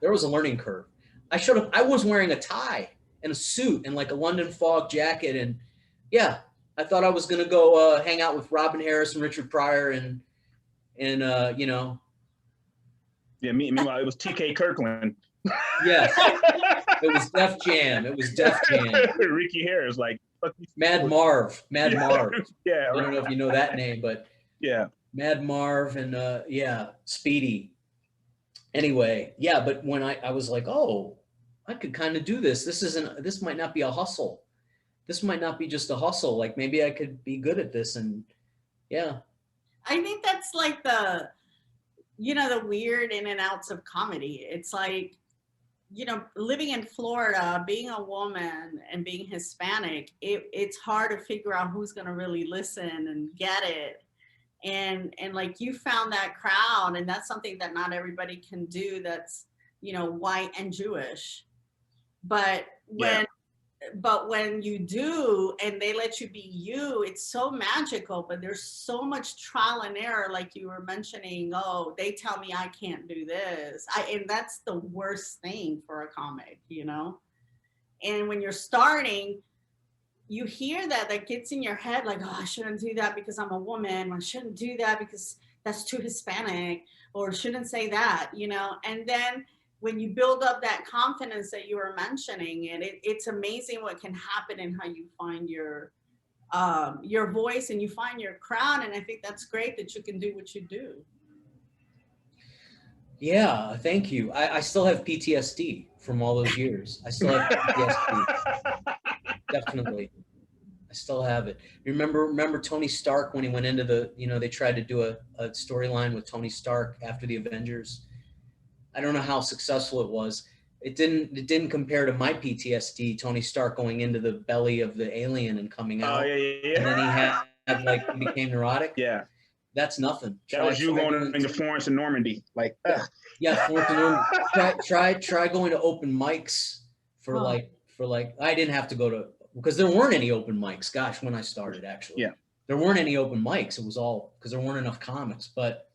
There was a learning curve. I was wearing a tie and a suit and like a London Fog jacket. And yeah, I thought I was going to go hang out with Robin Harris and Richard Pryor and you know. Yeah, meanwhile, it was TK Kirkland. Yes, it was Def Jam. Ricky Harris, like Mad Marv. Yeah, I don't know if you know that name, but yeah, Mad Marv and Speedy. Anyway, yeah, but when I was like, oh, I could kind of do this. This might not be a hustle. This might not be just a hustle. Like maybe I could be good at this. And yeah. I think that's like the weird in and outs of comedy. It's like, living in Florida, being a woman and being Hispanic, it's hard to figure out who's going to really listen and get it. And like you found that crowd, and that's something that not everybody can do. That's, white and Jewish. But when you do, and they let you be you, it's so magical, but there's so much trial and error. Like you were mentioning, oh, they tell me I can't do this. And that's the worst thing for a comic, And when you're starting, you hear that gets in your head like, oh, I shouldn't do that because I'm a woman. I shouldn't do that because that's too Hispanic, or shouldn't say that, you know? And then when you build up that confidence that you were mentioning, it's amazing what can happen and how you find your voice and you find your crown. And I think that's great that you can do what you do. Yeah, thank you. I still have PTSD from all those years. I still have PTSD. Definitely. I still have it. Remember Tony Stark when he went into the, they tried to do a storyline with Tony Stark after the Avengers. I don't know how successful it was. It didn't compare to my PTSD, Tony Stark going into the belly of the alien and coming out. Oh, yeah. And then he had like, he became neurotic. Yeah. That's nothing. That was you going into Florence and Normandy. Like, yeah, Florence and Normandy. Try going to open mics for like, I didn't have to go to, because there weren't any open mics. Gosh, when I started, actually. Yeah. There weren't any open mics. It was all, because there weren't enough comics. But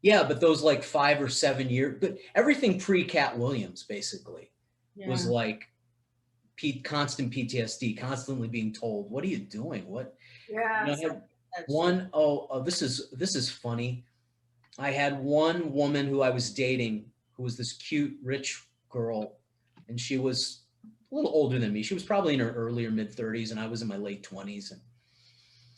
yeah, but those like 5 or 7 years, but everything pre-Cat Williams basically was like constant PTSD, constantly being told, what are you doing? What? Yeah. I had this is funny. I had one woman who I was dating who was this cute, rich girl, and she was a little older than me. She was probably in her early or mid 30s, and I was in my late 20s. And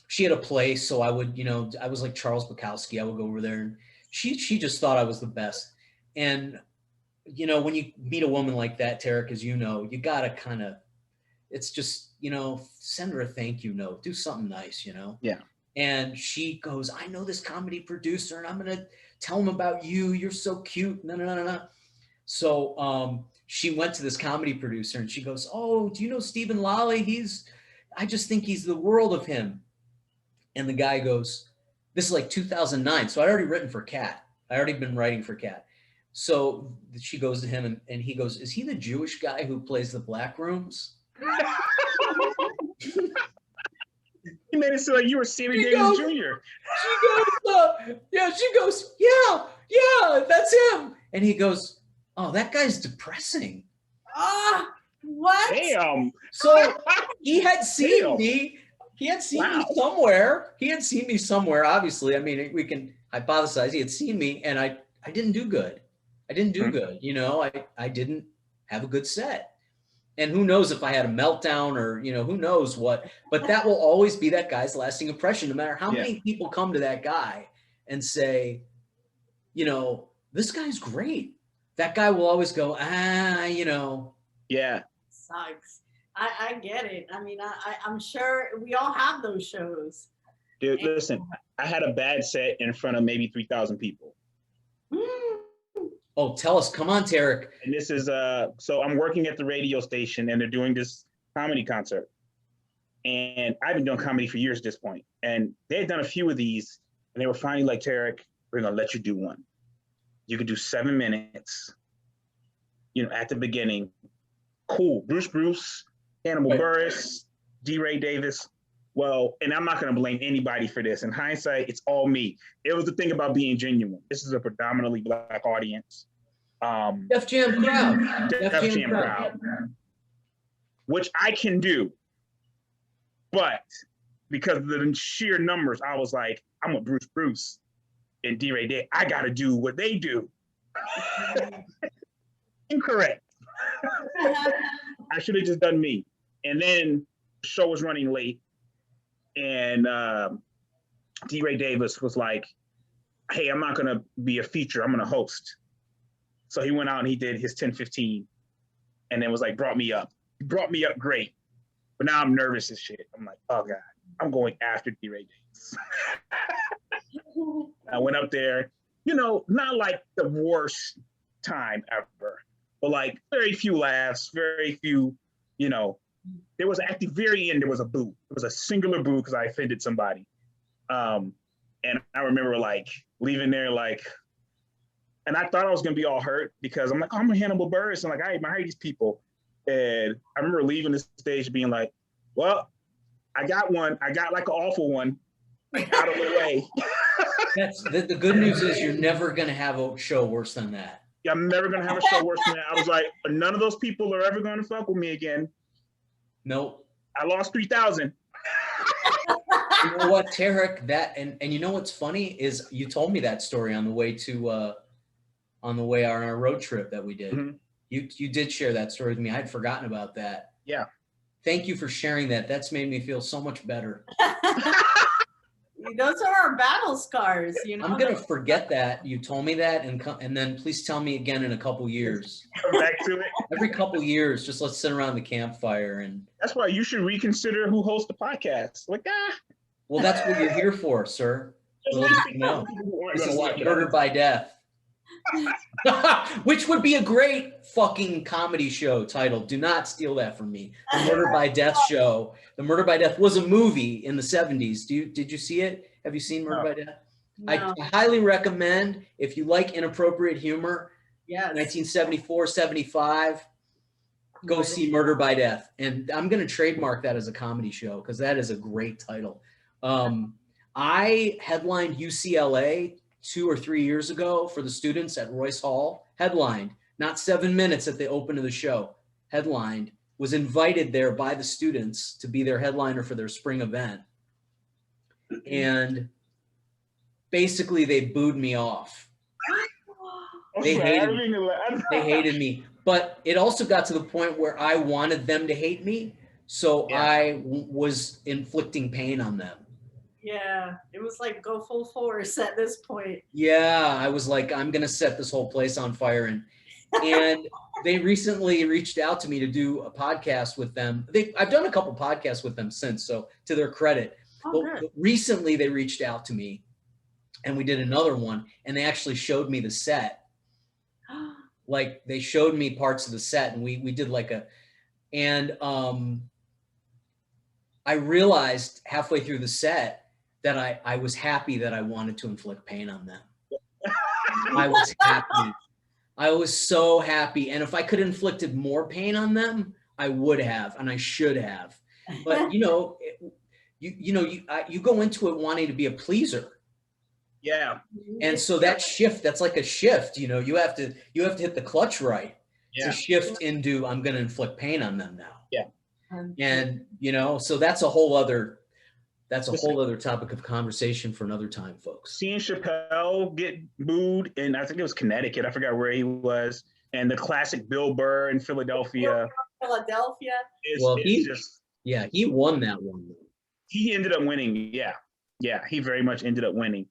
she had a place, so I would, I was like Charles Bukowski. I would go over there, and she just thought I was the best. And when you meet a woman like that, Tarik, as you know, you gotta kind of, it's just, send her a thank you note, do something nice, Yeah. And she goes, I know this comedy producer, and I'm gonna tell him about you. You're so cute. No. So she went to this comedy producer, and she goes, oh, do you know Stephen Lolli? I just think he's the world of him. And the guy goes, this is like 2009. So I'd already written for Cat. I already been writing for Cat. So she goes to him, and he goes, is he the Jewish guy who plays the Black Rooms? You made it sound like you were Sammy Davis Jr. She goes, yeah, that's him. And he goes, oh, that guy's depressing. What? Damn. So he had seen me. He had seen me somewhere. Obviously. I mean, we can hypothesize. He had seen me, and I didn't do good. I didn't have a good set. And who knows if I had a meltdown or, who knows what, but that will always be that guy's lasting impression, no matter how many people come to that guy and say, this guy's great. That guy will always go, Yeah. Sucks. I get it. I mean, I'm sure we all have those shows. Dude, listen, I had a bad set in front of maybe 3,000 people. Oh, tell us. Come on, Tarik. And this is, so I'm working at the radio station, and they're doing this comedy concert. And I've been doing comedy for years at this point. And they had done a few of these, and they were finally like, Tarik, we're going to let you do one. You can do 7 minutes, at the beginning. Cool. Bruce, Hannibal Buress, D. Ray Davis. Well, and I'm not going to blame anybody for this. In hindsight, it's all me. It was the thing about being genuine. This is a predominantly Black audience. Def Jam crowd. Def Jam crowd. Which I can do. But because of the sheer numbers, I was like, I'm a Bruce and D. Ray Davis. I got to do what they do. Incorrect. I should have just done me. And then the show was running late. And D. Ray Davis was like, hey, I'm not going to be a feature. I'm going to host. So he went out and he did his 10-15 and then was like, brought me up. He brought me up great. But now I'm nervous as shit. I'm like, oh, God, I'm going after D. Ray Davis. I went up there, not like the worst time ever, but like very few laughs, very few, there was at the very end, there was a boo. It was a singular boo because I offended somebody. And I remember like leaving there like, and I thought I was going to be all hurt because I'm like, oh, I'm a Hannibal Buress. And like, I admire these people. And I remember leaving the stage being like, well, I got one. I got like an awful one out of the way. That's the good news is you're never going to have a show worse than that. Yeah, I'm never gonna have a show worse than that. I was like, none of those people are ever gonna fuck with me again. Nope. I lost 3,000. You know what, Tarik, that and you know what's funny is you told me that story on the way on our road trip that we did. Mhm. You did share that story with me. I'd forgotten about that. Yeah. Thank you for sharing that. That's made me feel so much better. Those are our battle scars, you know. I'm gonna forget that you told me that, and then please tell me again in a couple years. Come back to it. Every couple years, just let's sit around the campfire and. That's why you should reconsider who hosts the podcast. Like, Well, that's what you're here for, sir. just Well, listen to no. people who aren't This gonna is watch like it. Murder by Death. Which would be a great fucking comedy show title. Do not steal that from me. The Murder by Death show. The Murder by Death was a movie in the 70s. Did you see it? Have you seen Murder No. by Death? No. I highly recommend, if you like inappropriate humor, Yes. 1974, 75, go see Murder by Death. And I'm going to trademark that as a comedy show because that is a great title. I headlined UCLA 2 or 3 years ago for the students at Royce Hall. Headlined, not 7 minutes at the open of the show. Headlined, was invited there by the students to be their headliner for their spring event. And basically they booed me off. They hated me. But it also got to the point where I wanted them to hate me. So Yeah. I was inflicting pain on them. Yeah, it was like go full force at this point. Yeah, I was like, I'm going to set this whole place on fire. And they recently reached out to me to do a podcast with them. I've done a couple podcasts with them since, so to their credit. Oh, But recently they reached out to me and we did another one and they actually showed me the set. Like they showed me parts of the set and we did like I realized halfway through the set that I was happy that I wanted to inflict pain on them. I was happy. I was so happy. And if I could have inflicted more pain on them, I would have, and I should have. But you go into it wanting to be a pleaser. Yeah. And so that's like a shift, you have to hit the clutch right to shift into, I'm going to inflict pain on them now. Yeah. And, so that's a whole other topic of conversation for another time, folks. Seeing Chappelle get booed, and I think it was Connecticut. I forgot where he was. And the classic Bill Burr in Philadelphia. Philadelphia. He won that one. He ended up winning. Yeah. Yeah. He very much ended up winning.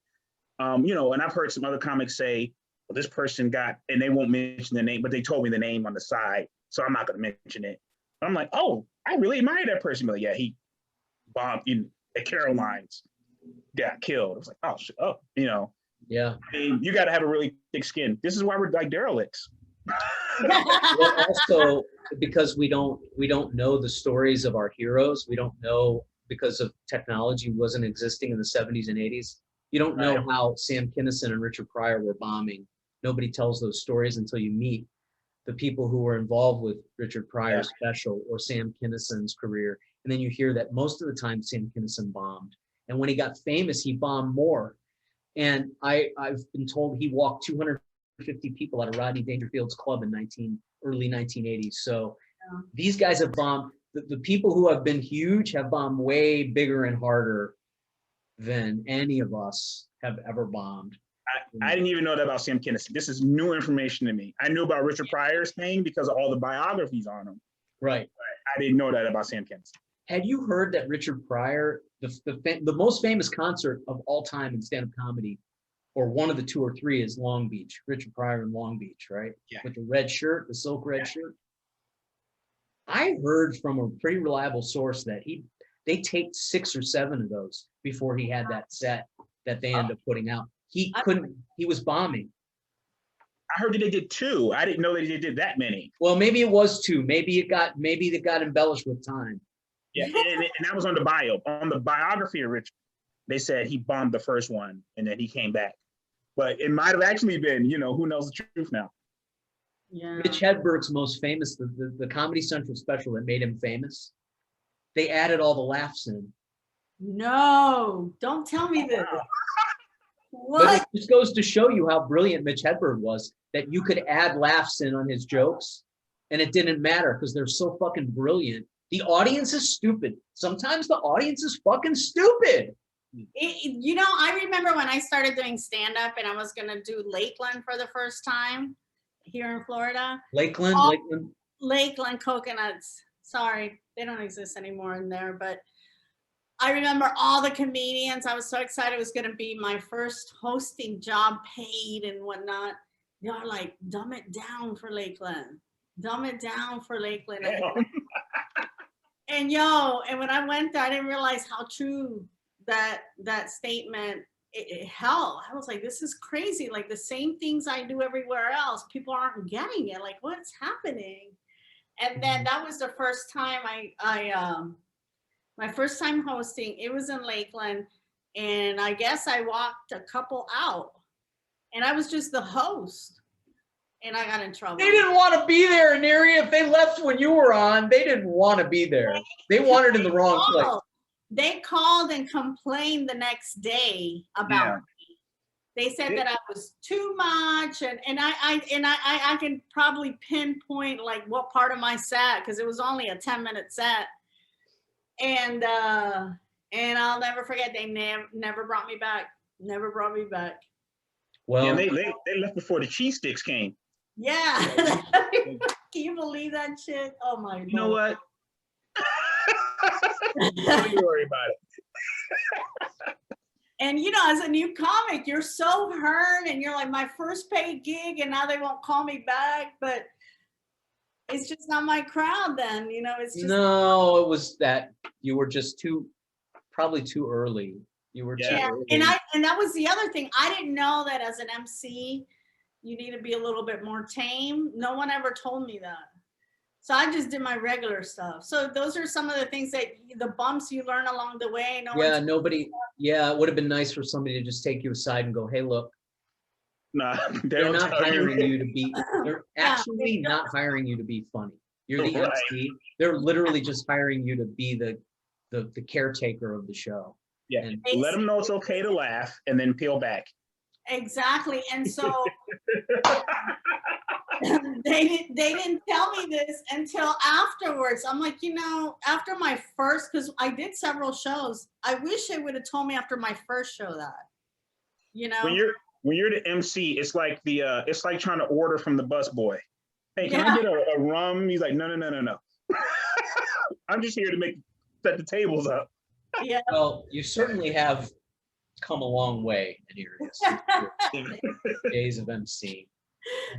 And I've heard some other comics say, well, this person got, and they won't mention the name, but they told me the name on the side. So I'm not going to mention it. But I'm like, oh, I really admire that person. But yeah, he bombed at Caroline's, got killed. I was like, oh, shit. Oh, Yeah. I mean, you got to have a really thick skin. This is why we're like derelicts. Well, also because we don't know the stories of our heroes. We don't know, because of technology wasn't existing in the 70s and 80s. You don't know how Sam Kinison and Richard Pryor were bombing. Nobody tells those stories until you meet the people who were involved with Richard Pryor's special or Sam Kinison's career. And then you hear that most of the time Sam Kinison bombed. And when he got famous, he bombed more. And I've been told he walked 250 people out of Rodney Dangerfield's club in early 1980s. So these guys have bombed. The people who have been huge have bombed way bigger and harder than any of us have ever bombed. I didn't even know that about Sam Kinison. This is new information to me. I knew about Richard Pryor's thing because of all the biographies on him. Right. I didn't know that about Sam Kinison. Had you heard that Richard Pryor, the most famous concert of all time in stand-up comedy, or one of the 2 or 3, is Long Beach, Richard Pryor in Long Beach, right? Yeah. With the red shirt, the silk red shirt. I heard from a pretty reliable source that they taped 6 or 7 of those before he had that set that they ended up putting out. He was bombing. I heard that they did 2. I didn't know that they did that many. Well, maybe it was 2. Maybe it got embellished with time. Yeah, and that was on the bio. On the biography of Richard, they said he bombed the first one and then he came back. But it might have actually been, who knows the truth now. Yeah. Mitch Hedberg's most famous, the Comedy Central special that made him famous, they added all the laughs in. No, don't tell me this. What? it just goes to show you how brilliant Mitch Hedberg was, that you could add laughs in on his jokes and it didn't matter because they're so fucking brilliant. The audience is stupid. Sometimes the audience is fucking stupid. You know, I remember when I started doing stand-up and I was going to do Lakeland for the first time here in Florida. Lakeland, Oh. Lakeland. Lakeland coconuts. Sorry, they don't exist anymore in there, but I remember all the comedians. I was so excited. It was going to be my first hosting job, paid and whatnot. They're like, dumb it down for Lakeland. Dumb it down for Lakeland. And when I went there, I didn't realize how true that statement it held. I was like, this is crazy. Like the same things I do everywhere else, people aren't getting it. Like, what's happening? And then that was the first time my first time hosting. It was in Lakeland, and I guess I walked a couple out, and I was just the host, and I got in trouble. They didn't want to be there, Aniria. If they left when you were on, they didn't want to be there. They wanted in the wrong place. They called and complained the next day about me. They said that I was too much, and I can probably pinpoint like what part of my set, because it was only a 10-minute set, and I'll never forget, they never brought me back. Never brought me back. Well, they left before the cheese sticks came. Yeah. Can you believe that shit? Oh my God. You know what? Don't you worry about it. And as a new comic, you're so hurt, and you're like, my first paid gig, and now they won't call me back. But it's just not my crowd then, it's just. No, it was that you were just probably too early. You were too early. And that was the other thing. I didn't know that as an MC, you need to be a little bit more tame. No one ever told me that. So I just did my regular stuff. So those are some of the things the bumps you learn along the way. It would have been nice for somebody to just take you aside and go, hey, look. Nah, they're not hiring you to be, they're actually not hiring you to be funny. You're the MC. They're literally just hiring you to be the caretaker of the show. Yeah, and let them know it's okay to laugh and then peel back. Exactly. And so they didn't tell me this until afterwards. I'm like, after my first, because I did several shows, I wish they would have told me after my first show that, When you're the MC, it's like it's like trying to order from the busboy. Hey, can I get a rum? He's like, no. I'm just here to set the tables up. Yeah. Well, you certainly have come a long way in your days of MC.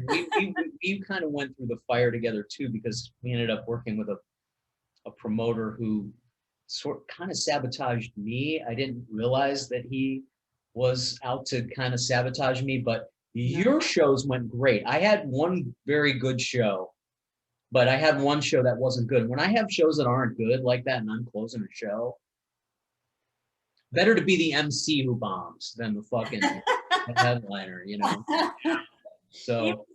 We kind of went through the fire together too, because we ended up working with a promoter who kind of sabotaged me. I didn't realize that he was out to kind of sabotage me, but your shows went great. I had one very good show, but I had one show that wasn't good. When I have shows that aren't good like that and I'm closing a show, better to be the MC who bombs than the fucking headliner, So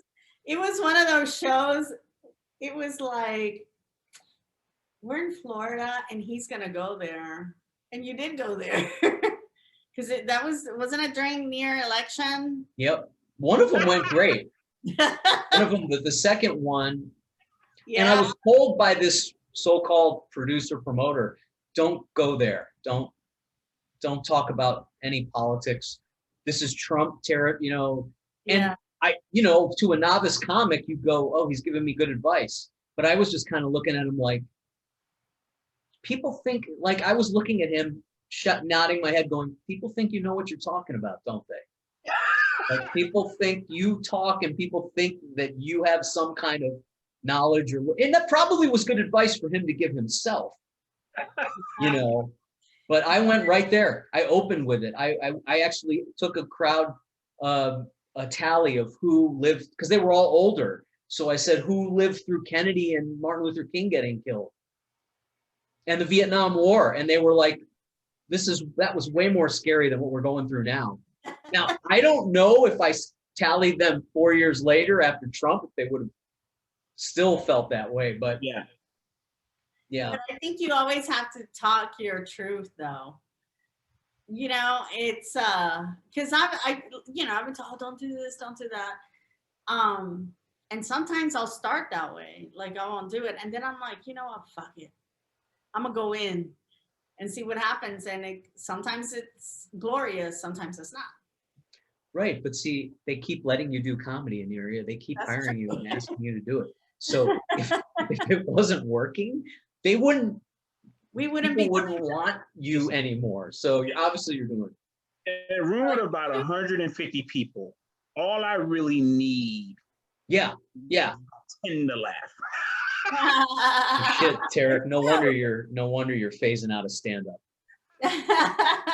it was one of those shows. It was like, we're in Florida and he's gonna go there, and you did go there. Because wasn't it during near election? Yep. One of them went great. One of them, the second one, and I was told by this so-called producer promoter, don't go there. Don't talk about any politics. This is Trump territory, And I, to a novice comic, you go, oh, he's giving me good advice. But I was just kind of looking at him like, people think, like I was looking at him, nodding my head going, people think you know what you're talking about, don't they? Like people think you talk and people think that you have some kind of knowledge, and that probably was good advice for him to give himself, But I went right there. I opened with it. I actually took a crowd, a tally of who lived, because they were all older. So I said, who lived through Kennedy and Martin Luther King getting killed? And the Vietnam War. And they were like, that was way more scary than what we're going through now. Now, I don't know if I tallied them 4 years later after Trump, if they would have still felt that way, but yeah. But I think you always have to talk your truth, though. you know, it's because I've been told, don't do this, don't do that. And sometimes I'll start that way, like I won't do it, and then I'm like, you know what, fuck it, I'm gonna go in and see what happens. And sometimes it's glorious, sometimes it's not. Right, but see, they keep letting you do comedy in the area. They keep That's hiring you true. and asking you to do it. So if it wasn't working, they wouldn't. We wouldn't be People doing wouldn't want you anymore. So obviously you're doing it. A room of about 150 people. All I really need Yeah, yeah. 10 to laugh. Shit, Tarik. No wonder you're phasing out of stand up.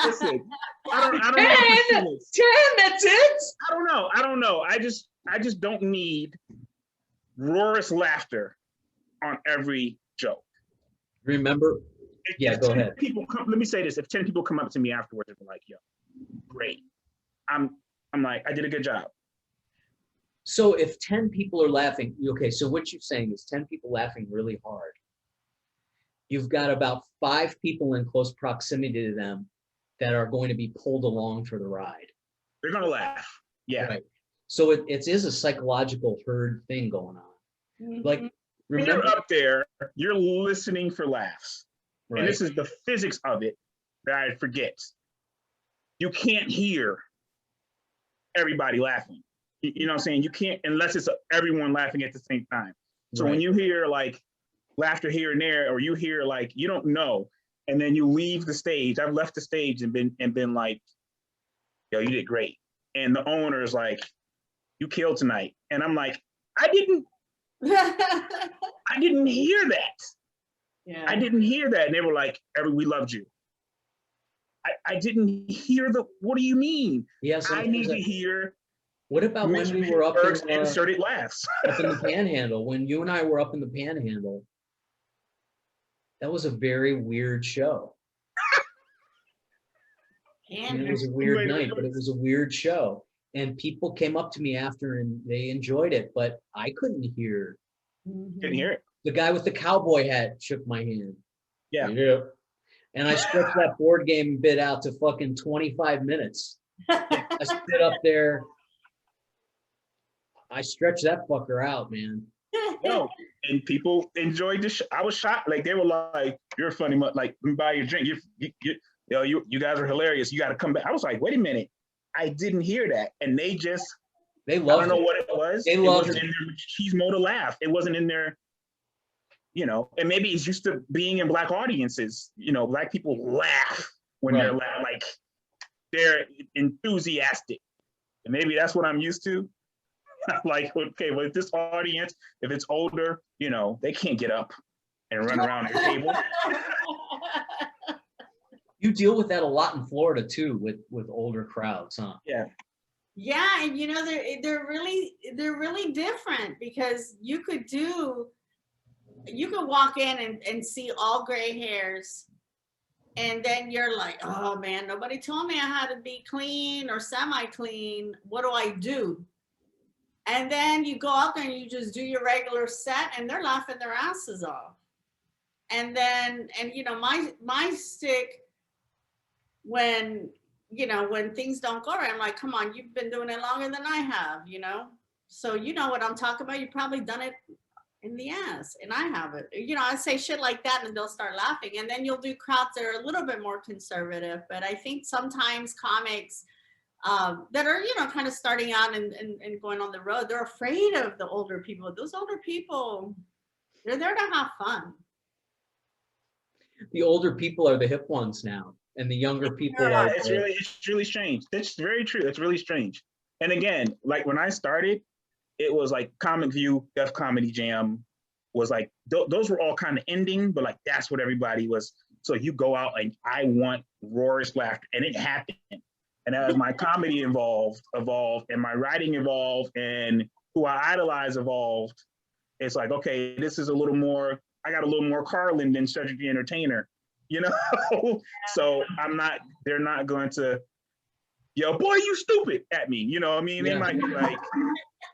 Listen, I don't know. What 10, that's it. I don't know. I just don't need roarous laughter on every joke. Remember? Yeah, If go 10 ahead. Let me say this: if 10 people come up to me afterwards and be like, "Yo, great," I'm like, I did a good job. So if 10 people are laughing, okay, so what you're saying is 10 people laughing really hard. You've got about 5 people in close proximity to them that are going to be pulled along for the ride. They're gonna laugh. Yeah. Right. So it is a psychological herd thing going on. Like, When remember, you're up there, you're listening for laughs. right? And this is the physics of it that I forget. You can't hear everybody laughing. You know what I'm saying? You can't, unless it's everyone laughing at the same time. So Right. when you hear like laughter here and there, or you hear like, you don't know, and then you leave the stage. I've left the stage and been like, yo, you did great. And the owner is like, you killed tonight. And I'm like, I didn't hear that. Yeah. I didn't hear that. And they were like, we loved you. I didn't hear what do you mean? Yes. I need to hear. What about when we were up in inserted laughs. up in the Panhandle? When you and I were up in the Panhandle, that was a very weird show. And it was a weird night, but it was a weird show. And people came up to me after and they enjoyed it, but I couldn't hear. Didn't hear it. The guy with the cowboy hat shook my hand. Yeah. Yeah. And I stretched that board game bit out to fucking 25 minutes. I stood up there. I stretched that fucker out, man. No, and people enjoyed the show. I was shocked. Like they were like, "You're funny, like buy your drink. You guys are hilarious. You got to come back." I was like, "Wait a minute, I didn't hear that." And they loved I don't know what it was. They loved it. In their machismo to laugh. It wasn't in their, and maybe it's used to being in Black audiences. Black people laugh when Right. they're like they're enthusiastic, and maybe that's what I'm used to. Like, okay, well, if this audience, if it's older, they can't get up and run around their table. You deal with that a lot in Florida too, with older crowds, huh? Yeah, and they're really different because you could walk in and see all gray hairs, and then you're like, oh man, nobody told me I had to be clean or semi-clean. What do I do? And then you go out there and you just do your regular set and they're laughing their asses off. And then, my stick when things don't go right, I'm like, come on, you've been doing it longer than I have, So you know what I'm talking about. You've probably done it in the ass and I haven't. I say shit like that and they'll start laughing. And then you'll do crowds that are a little bit more conservative. But I think sometimes comics that are, kind of starting out and going on the road, they're afraid of the older people. Those older people, they're there to have fun. The older people are the hip ones now, and the younger people are. It's really strange. That's very true. It's really strange. And again, like when I started, it was like Comic View, Def Comedy Jam was like, those were all kind of ending, but like that's what everybody was. So you go out and I want roarous laughter, and it happened. And as my comedy evolved, and my writing evolved, and who I idolize evolved, it's like, okay, this is a little more, I got a little more Carlin than Cedric the Entertainer, So they're not going to, yo, boy, you stupid at me. You know what I mean? Yeah. They might be like,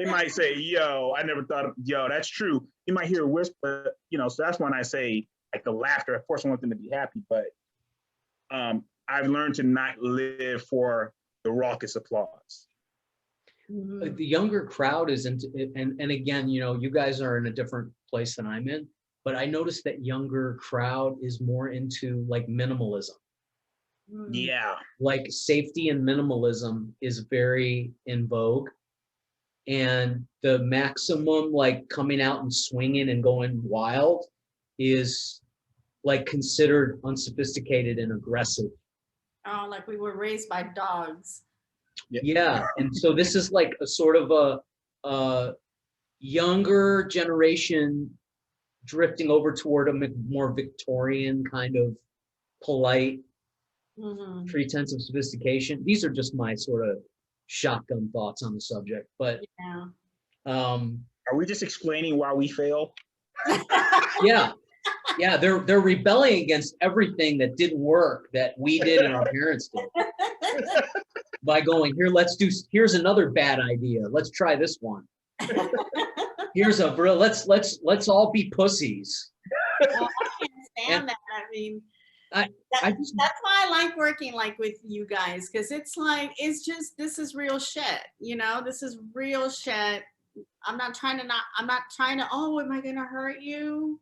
they might say, yo, I never thought of, yo, that's true. You might hear a whisper, so that's when I say, like the laughter, of course I want them to be happy, but I've learned to not live for the raucous applause. Mhm. The younger crowd isn't, and again, you guys are in a different place than I'm in, but I noticed that younger crowd is more into like minimalism. Mhm. Yeah. Like safety and minimalism is very in vogue. And the maximum, like coming out and swinging and going wild, is like considered unsophisticated and aggressive. Oh, like we were raised by dogs. Yeah, and so this is like a sort of a younger generation drifting over toward a more Victorian kind of polite Mhm. pretense of sophistication. These are just my sort of shotgun thoughts on the subject, but Yeah. Are we just explaining why we fail? yeah, they're rebelling against everything that didn't work that we did and our parents did by going here. Here's another bad idea. Let's try this one. Here's a real. Let's all be pussies. Well, I can't stand that. I mean, I just that's why I like working like with you guys, because it's like this is real shit. This is real shit. I'm not trying to, oh, am I gonna hurt you?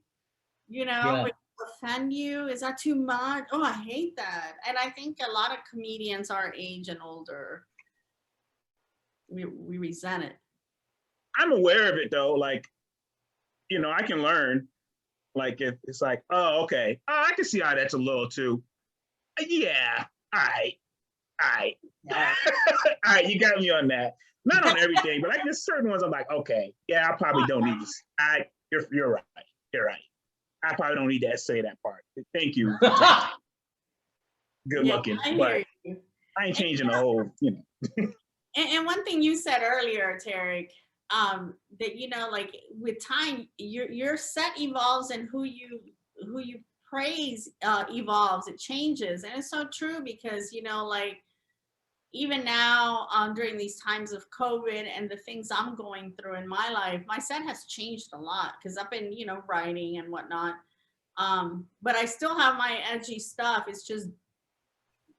Yeah. Offend you? Is that too much? Oh, I hate that. And I think a lot of comedians our age and older, we resent it. I'm aware of it though. Like, I can learn. Like, if it's like, oh, okay. Oh, I can see how that's a little too. Yeah. All right. All right. Yeah. All right. You got me on that. Not on everything, but like there's certain ones I'm like, okay, yeah, I probably don't need this. You're right. You're right. I probably don't need to say that part. Thank you. Good looking. I But hear you. I ain't changing the whole, And one thing you said earlier, Tarik, that like with time, your set evolves, and who you praise evolves. It changes, and it's so true because like even now during these times of COVID and the things I'm going through in my life, my set has changed a lot because I've been writing and whatnot. But I still have my edgy stuff. It's just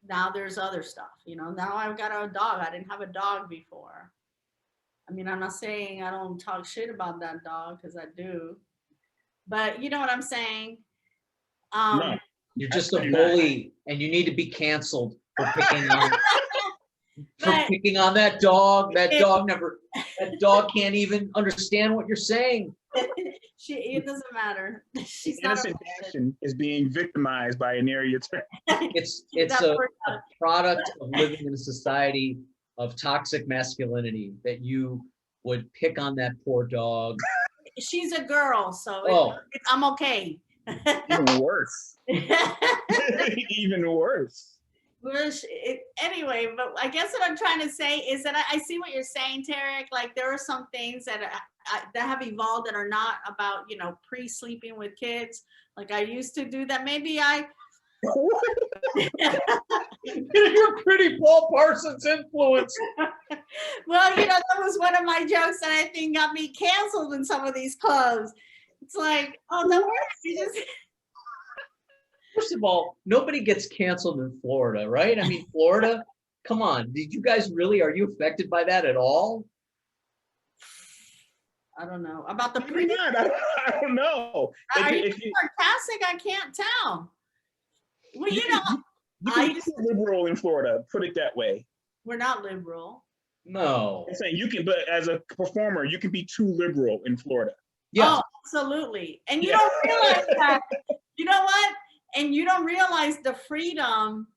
now there's other stuff. Now I've got a dog. I didn't have a dog before. I mean, I'm not saying I don't talk shit about that dog, because I do, but you know what I'm saying. no. You're just a bully, and you need to be canceled for picking on that dog. That dog can't even understand what you're saying. It doesn't matter. She's The innocent Dashin is being victimized by Aniria. It's a product of living in a society of toxic masculinity that you would pick on that poor dog. She's a girl, so I'm okay. Even worse. Even worse. Anyway, but I guess what I'm trying to say is that I see what you're saying, Tarik. Like there are some things that have evolved that are not about pre-sleeping with kids. Like I used to do that. Maybe You're pretty Paul Parsons influence. Well, that was one of my jokes that I think got me canceled in some of these clubs. It's like, oh, don't worry. First of all, nobody gets canceled in Florida, right? I mean, Florida, come on. Did you guys are you affected by that at all? I don't know. About the I don't know. Are you sarcastic? I can't tell. Well, you can be too liberal in Florida, put it that way. We're not liberal. No. I'm saying but as a performer, you can be too liberal in Florida. Yeah. Oh, absolutely. And you don't realize that. You know what? And you don't realize the freedom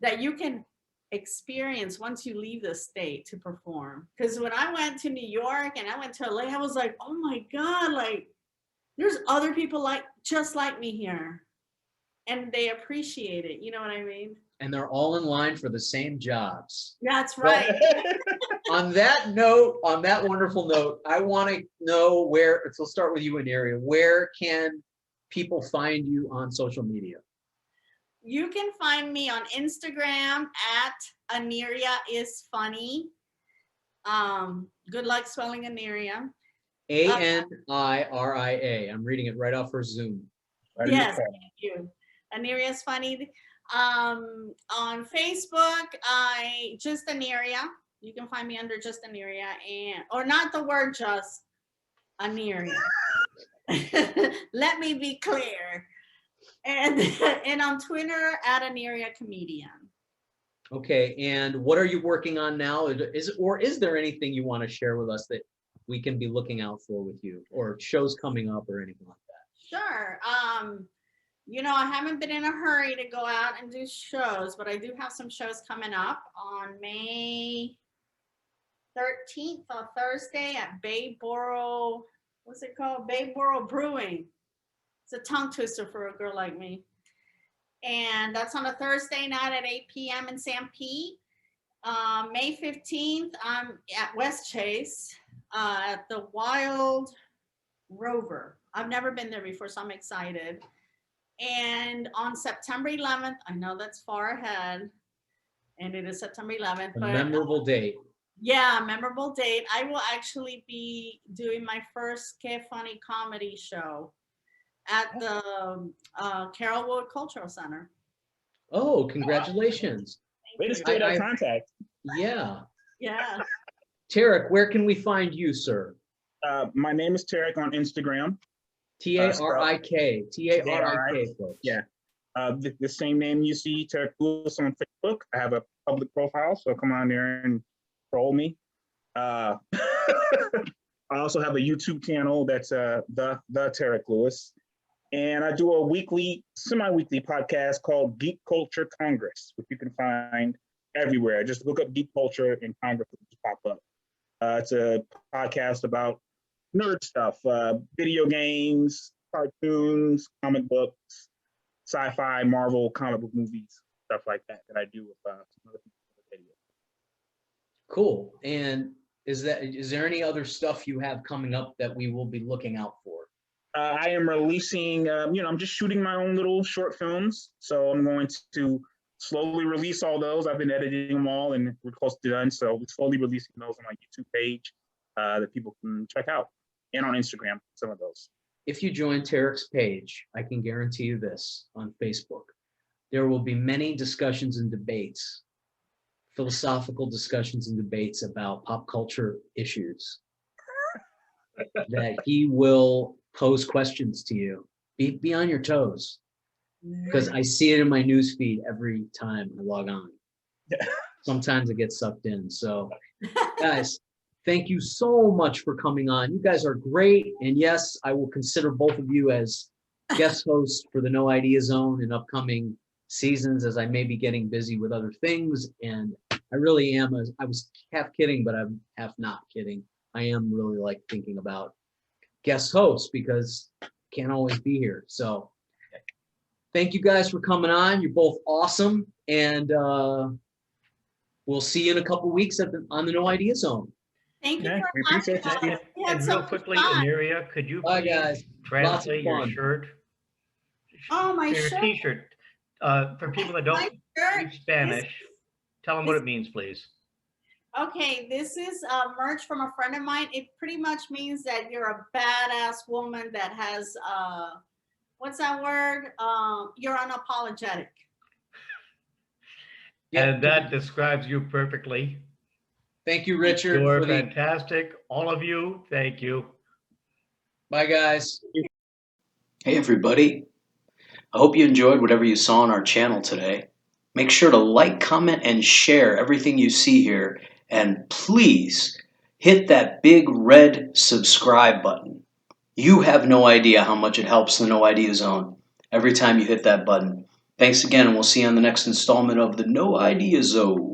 that you can experience once you leave the state to perform. Because when I went to New York and I went to LA, I was like, oh my God, like there's other people just like me here. And they appreciate it. You know what I mean? And they're all in line for the same jobs. That's right. On that wonderful note, I want to know so we'll start with you, Aniria. Where can people find you on social media? You can find me on Instagram at Aniria is funny. Good luck spelling Aniria. Aniria. I'm reading it right off her Zoom. Yes, thank you. Aniria is funny. On Facebook, just Aniria. You can find me under just Aniria, or not the word just Aniria. Let me be clear. And and on Twitter at Aniria Comedian. Okay, and what are you working on now? Is there anything you want to share with us that we can be looking out for with you, or shows coming up or anything like that? Sure. I haven't been in a hurry to go out and do shows, but I do have some shows coming up on May 13th on Thursday at Bayboro. What's it called? Bayboro Brewing. It's a tongue twister for a girl like me. And that's on a Thursday night at 8 p.m. in San Pete. May 15th, I'm at West Chase at the Wild Rover. I've never been there before, so I'm excited. And on September 11th, I know that's far ahead, and it is September 11th. A but memorable date. Yeah, memorable date. I will actually be doing my first Que Funny comedy show at the Carrollwood Cultural Center. Oh, congratulations. Way to stay that contact. Yeah. Yeah. Tarik, where can we find you, sir? My name is Tarik on Instagram. Tarik. Tarik, folks. Yeah. The same name you see, Tarik Lewis on Facebook. I have a public profile, so come on there and troll me. I also have a YouTube channel that's the Tarik Lewis. And I do a semi-weekly podcast called Geek Culture Congress, which you can find everywhere. Just look up Geek Culture and Congress will just pop up. It's a podcast about nerd stuff, video games, cartoons, comic books, sci-fi, Marvel, comic book movies, stuff like that I do with some other people. Cool. And is there any other stuff you have coming up that we will be looking out for? I am releasing, I'm just shooting my own little short films. So I'm going to slowly release all those. I've been editing them all and we're close to done. So we're slowly releasing those on my YouTube page that people can check out, and on Instagram, some of those. If you join Tarik's page, I can guarantee you this on Facebook, there will be many discussions and debates, philosophical discussions and debates about pop culture issues that he will pose questions to you. Be on your toes, because I see it in my news feed every time I log on. Sometimes I get sucked in. So guys, thank you so much for coming on. You guys are great. And yes, I will consider both of you as guest hosts for the No Idea Zone in upcoming seasons, as I may be getting busy with other things. And I really am, I was half kidding, but I'm half not kidding. I am really thinking about guest hosts because can't always be here. So thank you guys for coming on. You're both awesome. And we'll see you in a couple weeks on the No Idea Zone. Thank you Yeah, for we appreciate having you, us. Steve. We had And so real much quickly, fun. Aniria, could you Bye, please guys. translate your fun. shirt? Oh, my Your shirt. T-shirt. For people that My don't shirt. speak Spanish, tell them what it means, please. Okay, this is merch from a friend of mine. It pretty much means that you're a badass woman that has, what's that word? You're unapologetic. And that describes you perfectly. Thank you, Richard. You're fantastic. All of you, thank you. Bye, guys. Hey, everybody. I hope you enjoyed whatever you saw on our channel today. Make sure to like, comment, and share everything you see here. And please hit that big red subscribe button. You have no idea how much it helps the No Idea Zone every time you hit that button. Thanks again, and we'll see you on the next installment of the No Idea Zone.